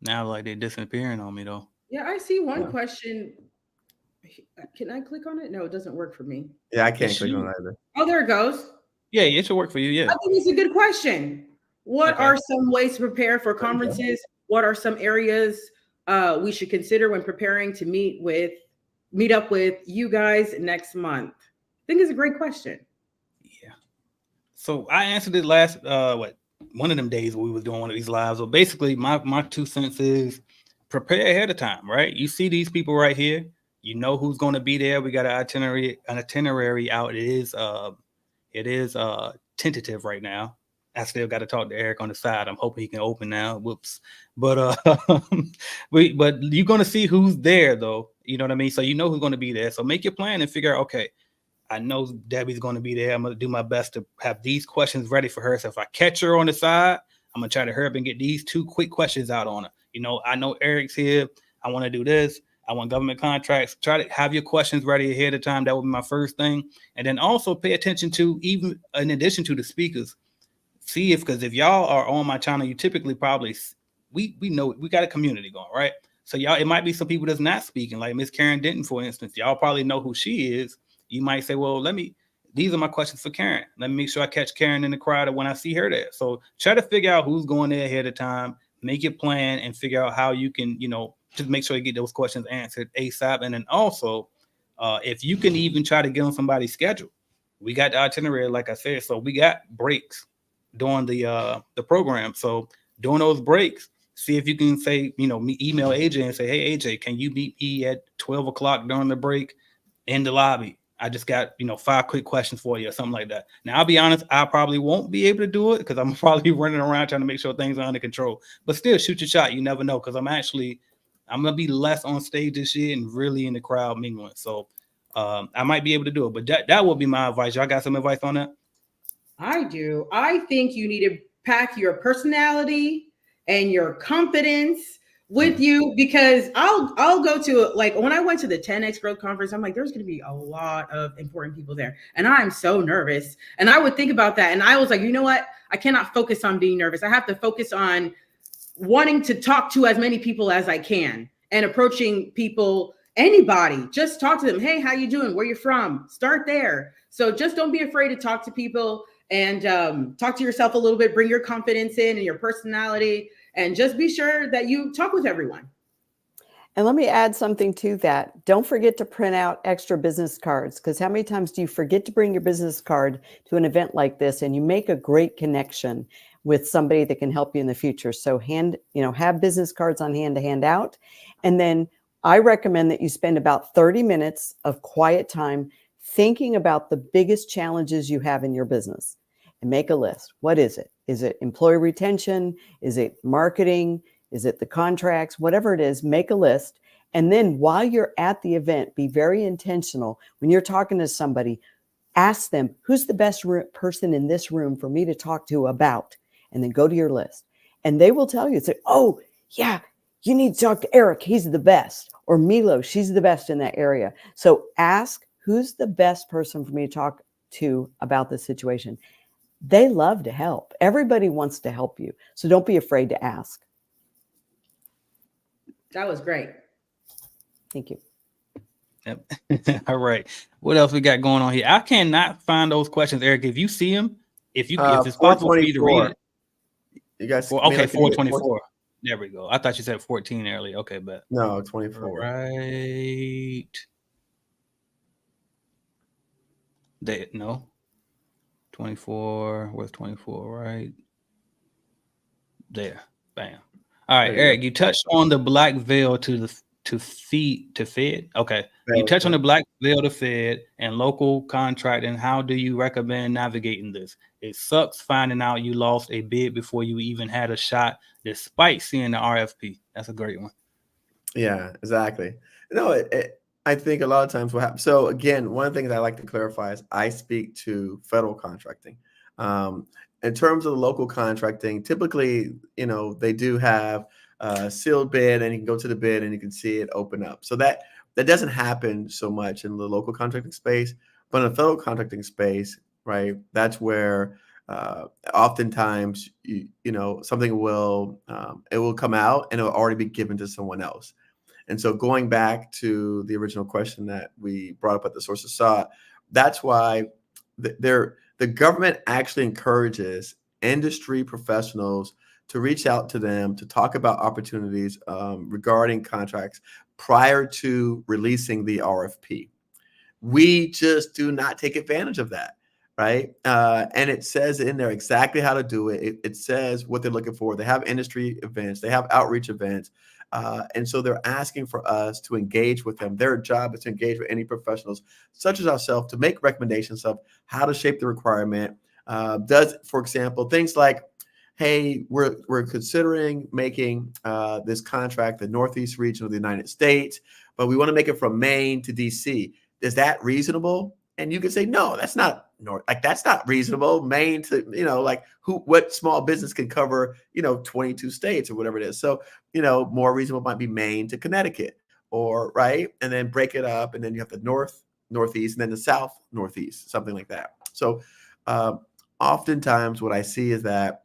Now, like they're disappearing on me though. Yeah, I see one question. Can I click on it? No, it doesn't work for me. Yeah, I can't click on it either. Oh, there it goes. Yeah, it should work for you. Yeah. I think it's a good question. What are some ways to prepare for conferences? What are some areas we should consider when preparing to meet up with you guys next month? I think it's a great question. Yeah. So I answered it last one of them days we was doing one of these lives. So basically my 2 cents is prepare ahead of time, right? You see these people right here, you know who's going to be there. We got an itinerary out. It is tentative right now. I still got to talk to Eric on the side. I'm hoping he can open now. Whoops. But but you're going to see who's there though. You know what I mean? So you know who's going to be there. So make your plan and figure out, okay, I know Debbie's going to be there. I'm going to do my best to have these questions ready for her. So if I catch her on the side, I'm going to try to hurry up and get these 2 quick questions out on her. You know, I know Eric's here. I want to do this. I want government contracts. Try to have your questions ready ahead of time. That would be my first thing. And then also pay attention to, even in addition to the speakers, see because if y'all are on my channel, you typically probably, we know we got a community going, right? So y'all, it might be some people that's not speaking, like Miss Karen Denton, for instance. Y'all probably know who she is. You might say, well, these are my questions for Karen. Let me make sure I catch Karen in the crowd when I see her there. So try to figure out who's going there ahead of time, make your plan and figure out how you can, just make sure you get those questions answered ASAP. And then also, if you can even try to get on somebody's schedule, we got the itinerary, like I said, so we got breaks during the program. So during those breaks, see if you can say, email AJ and say, hey, AJ, can you meet me at 12 o'clock during the break in the lobby? I just got, 5 quick questions for you or something like that. Now, I'll be honest, I probably won't be able to do it because I'm probably running around trying to make sure things are under control. But still, shoot your shot. You never know, because I'm going to be less on stage this year and really in the crowd mingling. So I might be able to do it. But that will be my advice. Y'all got some advice on that? I do. I think you need to pack your personality and your confidence with you, because I'll go to, like, when I went to the 10X Growth Conference, I'm like, there's going to be a lot of important people there. And I'm so nervous. And I would think about that. And I was like, you know what? I cannot focus on being nervous. I have to focus on wanting to talk to as many people as I can and approaching people, anybody, just talk to them. Hey, how you doing? Where you from? Start there. So just don't be afraid to talk to people and talk to yourself a little bit, bring your confidence in and your personality, and just be sure that you talk with everyone. And let me add something to that. Don't forget to print out extra business cards, because how many times do you forget to bring your business card to an event like this and you make a great connection with somebody that can help you in the future? So have business cards on hand to hand out. And then I recommend that you spend about 30 minutes of quiet time thinking about the biggest challenges you have in your business and make a list. What is it? Is it employee retention? Is it marketing? Is it the contracts? Whatever it is, make a list. And then while you're at the event, be very intentional. When you're talking to somebody, ask them, who's the best person in this room for me to talk to about? And then go to your list. And they will tell you, say, oh, yeah, you need to talk to Eric. He's the best. Or Milo, she's the best in that area. So ask, who's the best person for me to talk to about this situation? They love to help. Everybody wants to help you. So don't be afraid to ask. That was great. Thank you. Yep. All right. What else we got going on here? I cannot find those questions, Eric. If you see them, if it's possible for you to read it. You guys, okay, 424. There we go. I thought you said 14 earlier. Okay, but no, 24. All right. No. 24. Where's 24? Right there. Bam. All right, Eric. You touched on the black veil to Fed. Okay. You touched on the black veil to Fed and local contract, and how do you recommend navigating this? It sucks finding out you lost a bid before you even had a shot, despite seeing the RFP. That's a great one. Yeah, exactly. No, I think a lot of times what happens. So again, one of the things I like to clarify is I speak to federal contracting. Um, in terms of the local contracting, typically, they do have a sealed bid, and you can go to the bid and you can see it open up. So that doesn't happen so much in the local contracting space, but in the federal contracting space, right? That's where oftentimes something will it will come out and it will already be given to someone else. And so going back to the original question that we brought up at the source of saw, that's why the government actually encourages industry professionals to reach out to them to talk about opportunities regarding contracts prior to releasing the RFP. We just do not take advantage of that, right? And it says in there exactly how to do it. It says what they're looking for. They have industry events, they have outreach events. And so they're asking for us to engage with them. Their job is to engage with any professionals, such as ourselves, to make recommendations of how to shape the requirement. For example, things like, hey, we're considering making this contract the Northeast region of the United States, but we want to make it from Maine to DC. Is that reasonable? And you can say, no, that's not that's not reasonable. Maine to, what small business can cover, 22 states or whatever it is. So, more reasonable might be Maine to Connecticut, or right. And then break it up. And then you have the Northeast, and then the South Northeast, something like that. So oftentimes what I see is that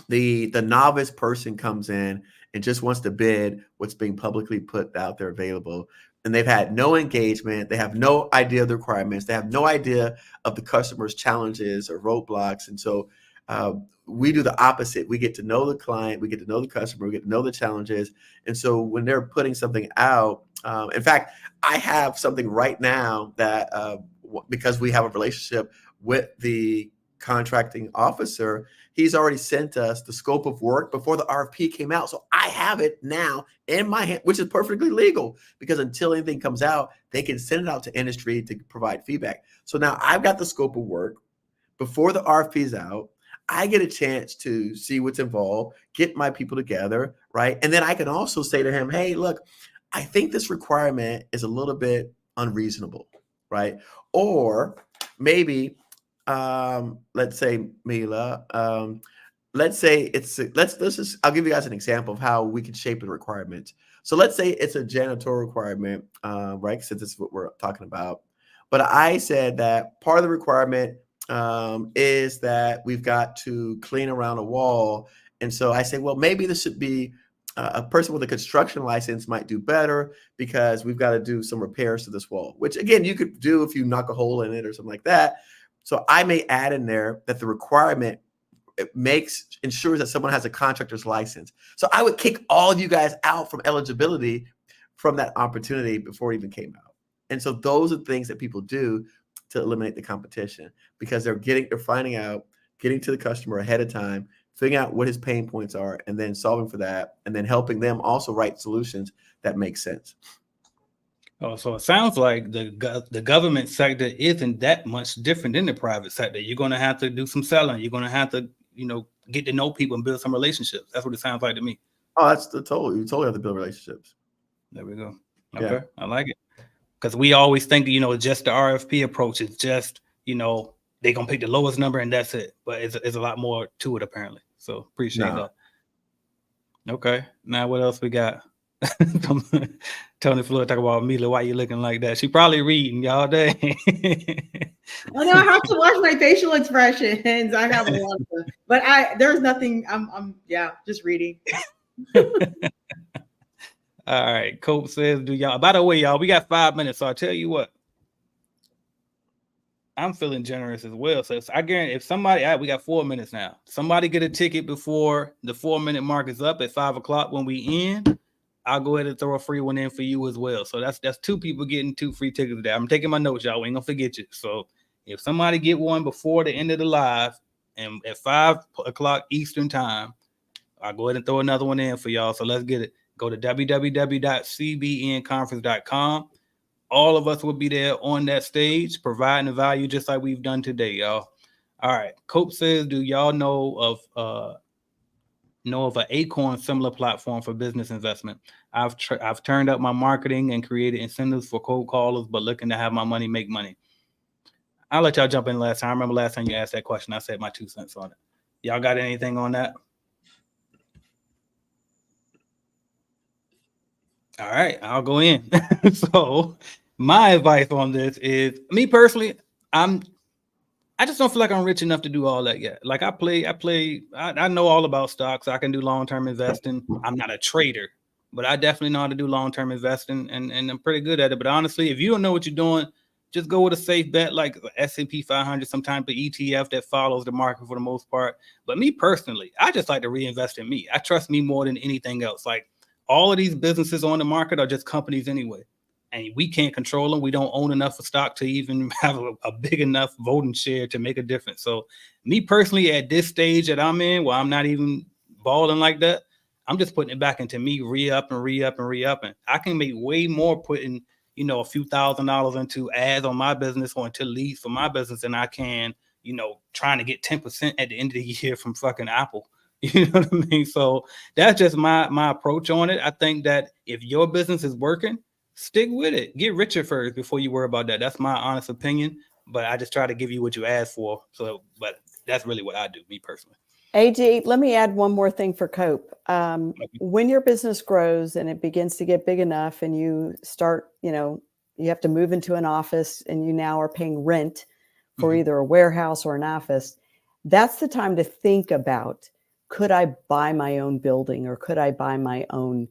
the novice person comes in and just wants to bid what's being publicly put out there available. And they've had no engagement. They have no idea of the requirements. They have no idea of the customer's challenges or roadblocks. And so we do the opposite. We get to know the client. We get to know the customer. We get to know the challenges. And so when they're putting something out, in fact, I have something right now that because we have a relationship with the contracting officer, he's already sent us the scope of work before the RFP came out. So I have it now in my hand, which is perfectly legal, because until anything comes out, they can send it out to industry to provide feedback. So now I've got the scope of work before the RFP is out. I get a chance to see what's involved, get my people together, right? And then I can also say to him, hey, look, I think this requirement is a little bit unreasonable, right? Or maybe let's say, Mila, let's say let's just, I'll give you guys an example of how we can shape the requirements. So let's say it's a janitorial requirement, right? Since this is what we're talking about. But I said that part of the requirement is that we've got to clean around a wall. And so I say, well, maybe this should be a person with a construction license might do better, because we've got to do some repairs to this wall, which again, you could do if you knock a hole in it or something like that. So I may add in there that the requirement ensures that someone has a contractor's license. So I would kick all of you guys out from eligibility from that opportunity before it even came out. And so those are things that people do to eliminate the competition, because they're finding out, getting to the customer ahead of time, figuring out what his pain points are, and then solving for that, and then helping them also write solutions that make sense. Oh, so it sounds like the government sector isn't that much different than the private sector. You're going to have to do some selling. You're going to have to, get to know people and build some relationships. That's what it sounds like to me. Oh, that's you totally have to build relationships. There we go. Okay, yeah. I like it. Because we always think, just the RFP approach is just, they're going to pick the lowest number and that's it. But it's a lot more to it, apparently. So appreciate that. Okay. Now what else we got? Tony Floyd talk about Mila. Why you looking like that? She probably reading y'all day. I know I have to watch my facial expressions. I have a lot of them, but there's nothing. I'm just reading. All right. Cope says, do y'all? By the way, y'all, we got 5 minutes, so I'll tell you what. I'm feeling generous as well. So I guarantee if somebody, we got 4 minutes now. Somebody get a ticket before the 4-minute mark is up at 5 o'clock when we end. I'll go ahead and throw a free one in for you as well. So that's 2 people getting 2 free tickets there. I'm taking my notes, y'all. We ain't gonna forget you. So if somebody get one before the end of the live and at 5 o'clock Eastern time, I'll go ahead and throw another one in for y'all. So let's get it. Go to www.cbnconference.com. All of us will be there on that stage, providing the value just like we've done today, y'all. All right. Cope says, do y'all know of know of an Acorn similar platform for business investment. I've turned up my marketing and created incentives for cold callers, but looking to have my money make money. I'll let y'all jump in last time. I remember last time you asked that question, I said my 2 cents on it. Y'all got anything on that? All right, I'll go in. So my advice on this is, me personally, I just don't feel like I'm rich enough to do all that yet. Like I know all about stocks. I can do long-term investing. I'm not a trader, but I definitely know how to do long-term investing, and I'm pretty good at it. But honestly, if you don't know what you're doing, just go with a safe bet like S&P 500, sometimes the ETF that follows the market for the most part. But me personally, I just like to reinvest in me. I trust me more than anything else. Like, all of these businesses on the market are just companies anyway, and we can't control them. We don't own enough of stock to even have a big enough voting share to make a difference. So me personally, at this stage that I'm in, where I'm not even balling like that, I'm just putting it back into me, re-upping. I can make way more putting, a few $1,000s into ads on my business or into leads for my business than I can, trying to get 10% at the end of the year from fucking Apple. You know what I mean? So that's just my approach on it. I think that if your business is working, stick with it. Get richer first before you worry about that. That's my honest opinion. But I just try to give you what you asked for. So, but that's really what I do, me personally. AG, let me add one more thing for Cope. When your business grows and it begins to get big enough and you start, you have to move into an office and you now are paying rent for either a warehouse or an office, that's the time to think about, could I buy my own building or could I buy my own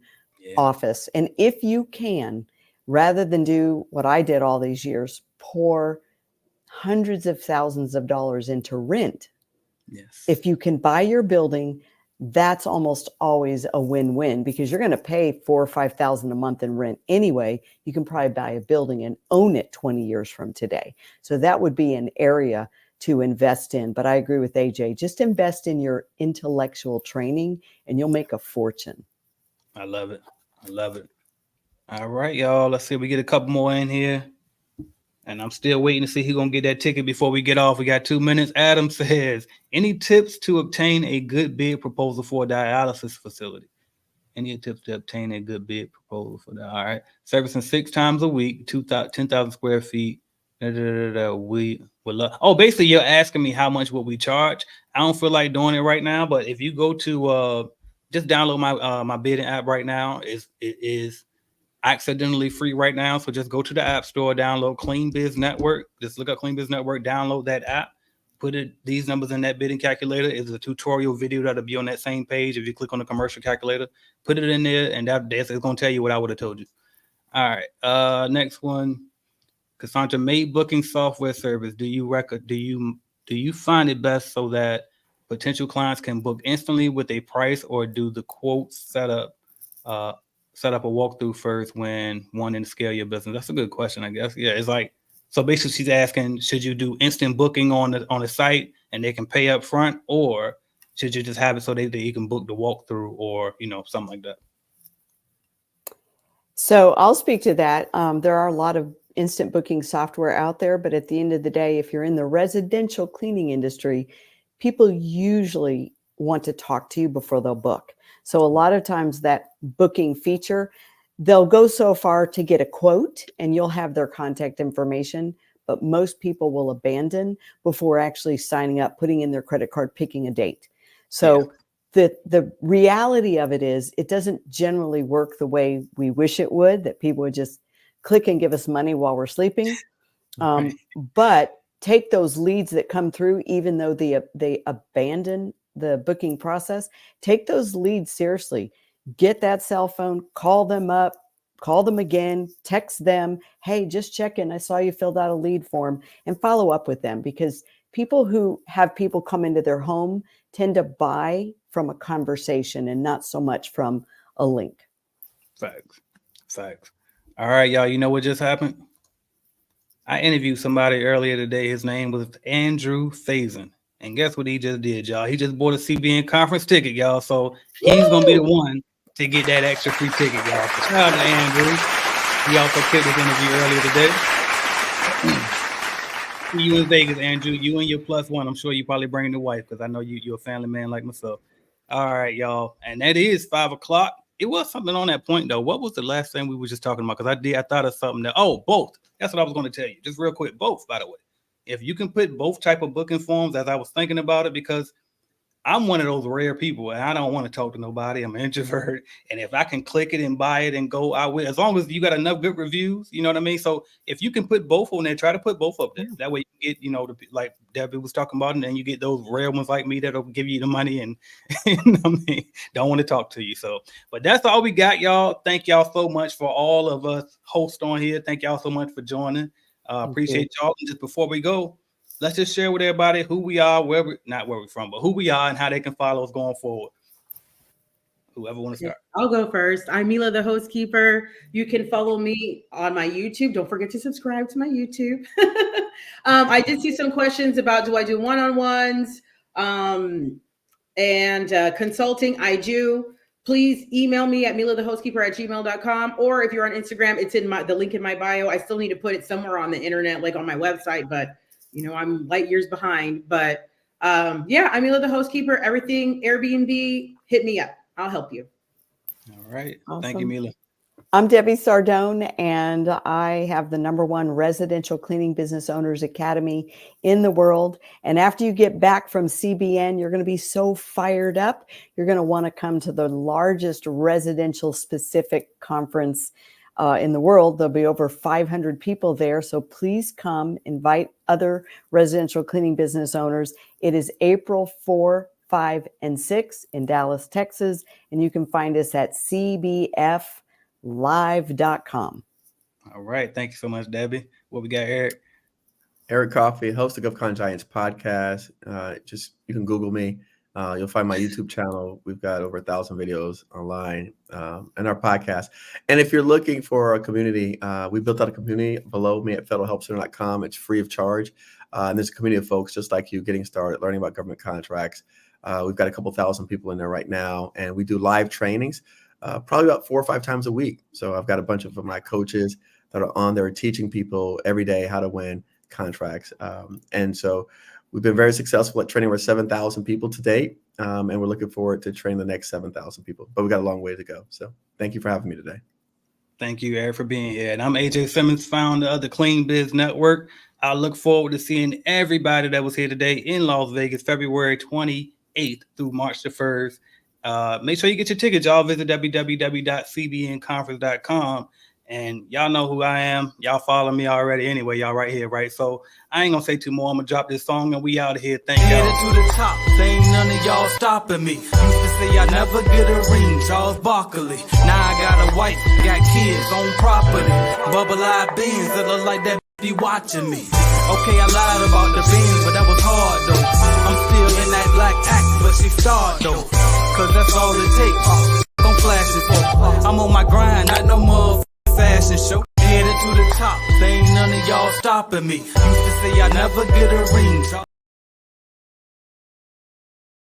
office? And if you can, rather than do what I did all these years, pour hundreds of thousands of dollars into rent. Yes. If you can buy your building, that's almost always a win-win, because you're going to pay $4,000 or $5,000 a month in rent anyway. You can probably buy a building and own it 20 years from today. So that would be an area to invest in. But I agree with AJ, just invest in your intellectual training and you'll make a fortune. I love it. All right, y'all. Let's see if we get a couple more in here. And I'm still waiting to see who's going to get that ticket before we get off. We got 2 minutes. Adam says, any tips to obtain a good bid proposal for a dialysis facility? Any tips to obtain a good bid proposal for that? All right. Servicing 6 times a week, 10,000 square feet. We would love. Oh, basically, you're asking me how much would we charge? I don't feel like doing it right now, but if you go to just download my bidding app right now, it is accidentally free right now. So just go to the app store, download Clean Biz Network. Just look up Clean Biz Network, download that app, put these numbers in that bidding calculator. It's a tutorial video that'll be on that same page. If you click on the commercial calculator, put it in there, and that's going to tell you what I would have told you. All right. Next one. Cassandra, made booking software service. Do you find it best so that potential clients can book instantly with a price, or do the quotes set up a walkthrough first when wanting to scale your business? That's a good question, I guess. Yeah, it's like, so basically she's asking, should you do instant booking on the site and they can pay up front, or should you just have it so that you can book the walkthrough, or something like that? So I'll speak to that. There are a lot of instant booking software out there, but at the end of the day, if you're in the residential cleaning industry, people usually want to talk to you before they'll book. So a lot of times that booking feature, they'll go so far to get a quote and you'll have their contact information, but most people will abandon before actually signing up, putting in their credit card, picking a date. So the reality of it is, it doesn't generally work the way we wish it would, that people would just click and give us money while we're sleeping. But take those leads that come through, even though they abandon the booking process, take those leads seriously. Get that cell phone, call them up, call them again, text them, hey, just checking, I saw you filled out a lead form, and follow up with them, because people who have people come into their home tend to buy from a conversation and not so much from a link. Facts. All right, y'all, you know what just happened? I interviewed somebody earlier today. His name was Andrew Faison. And guess what he just did, y'all? He just bought a CBN conference ticket, y'all. So he's going to be the one to get that extra free ticket, y'all. So shout out to Andrew. He also killed his interview earlier today. See you in Vegas, Andrew. You and your +1. I'm sure you probably bring the wife, because I know you're a family man like myself. All right, y'all. And that is 5 o'clock. It was something on that point, though. What was the last thing we were just talking about? Because I thought of something that, both. That's what I was going to tell you. Just real quick, both, by the way. If you can put both type of booking forms, as I was thinking about it, because I'm one of those rare people, and I don't want to talk to nobody. I'm an introvert, and if I can click it and buy it and go, I will. As long as you got enough good reviews, you know what I mean. So if you can put both on there, try to put both up there. That way you get, like Debbie was talking about, and then you get those rare ones like me that'll give you the money and don't want to talk to you. So, but that's all we got, y'all. Thank y'all so much for all of us hosts on here. Thank y'all so much for joining. Appreciate y'all. And just before we go, let's just share with everybody who we are, not where we're from, but who we are and how they can follow us going forward. Whoever want to start. I'll go first. I'm Mila, the host keeper. You can follow me on my YouTube. Don't forget to subscribe to my YouTube. I did see some questions about, do I do one-on-ones and consulting? I do. Please email me at milahthehostkeeper@gmail.com, or if you're on Instagram, it's in the link in my bio. I still need to put it somewhere on the internet, like on my website, but I'm light years behind. But I'm Mila, the host keeper. Everything Airbnb, hit me up. I'll help you. All right. Awesome. Thank you, Mila. I'm Debbie Sardone, and I have the #1 residential cleaning business owners academy in the world. And after you get back from CBN, you're going to be so fired up. You're going to want to come to the largest residential specific conference in the world. There'll be over 500 people there. So please come, invite other residential cleaning business owners. It is April 4, 5, and 6 in Dallas, Texas. And you can find us at cbflive.com. All right. Thank you so much, Debbie. What we got, Eric? Eric Coffie, host of GovCon Giants podcast. You can Google me. You'll find my YouTube channel. We've got over 1,000 videos online and our podcast. And if you're looking for a community, we built out a community below me at federalhelpcenter.com. It's free of charge. And there's a community of folks just like you getting started, learning about government contracts. We've got a couple thousand people in there right now. And we do live trainings probably about 4 or 5 times a week. So I've got a bunch of my coaches that are on there teaching people every day how to win contracts. And so we've been very successful at training over 7,000 people to date, and we're looking forward to training the next 7,000 people. But we've got a long way to go. So thank you for having me today. Thank you, Eric, for being here. And I'm AJ Simmons, founder of the Clean Biz Network. I look forward to seeing everybody that was here today in Las Vegas, February 28th through March the 1st. Make sure you get your tickets. Y'all visit www.cbnconference.com. And y'all know who I am. Y'all follow me already anyway. Y'all right here, right? So I ain't gonna say too more. I'm gonna drop this song and we out of here. Thank y'all. Headed to the top, there ain't none of y'all stopping me. Used to say I never get a ring, Charles Barkley. Now I got a wife, got kids on property. Bubble-eyed beans that look like that be watching me. Okay, I lied about the beans, but that was hard though. I'm still in that black act, but she starred though. Cause that's all it takes. Don't flash it for. I'm on my grind, not no more fashion show. Headed to the top, there ain't none of y'all stopping me. Used to say I never get a ring.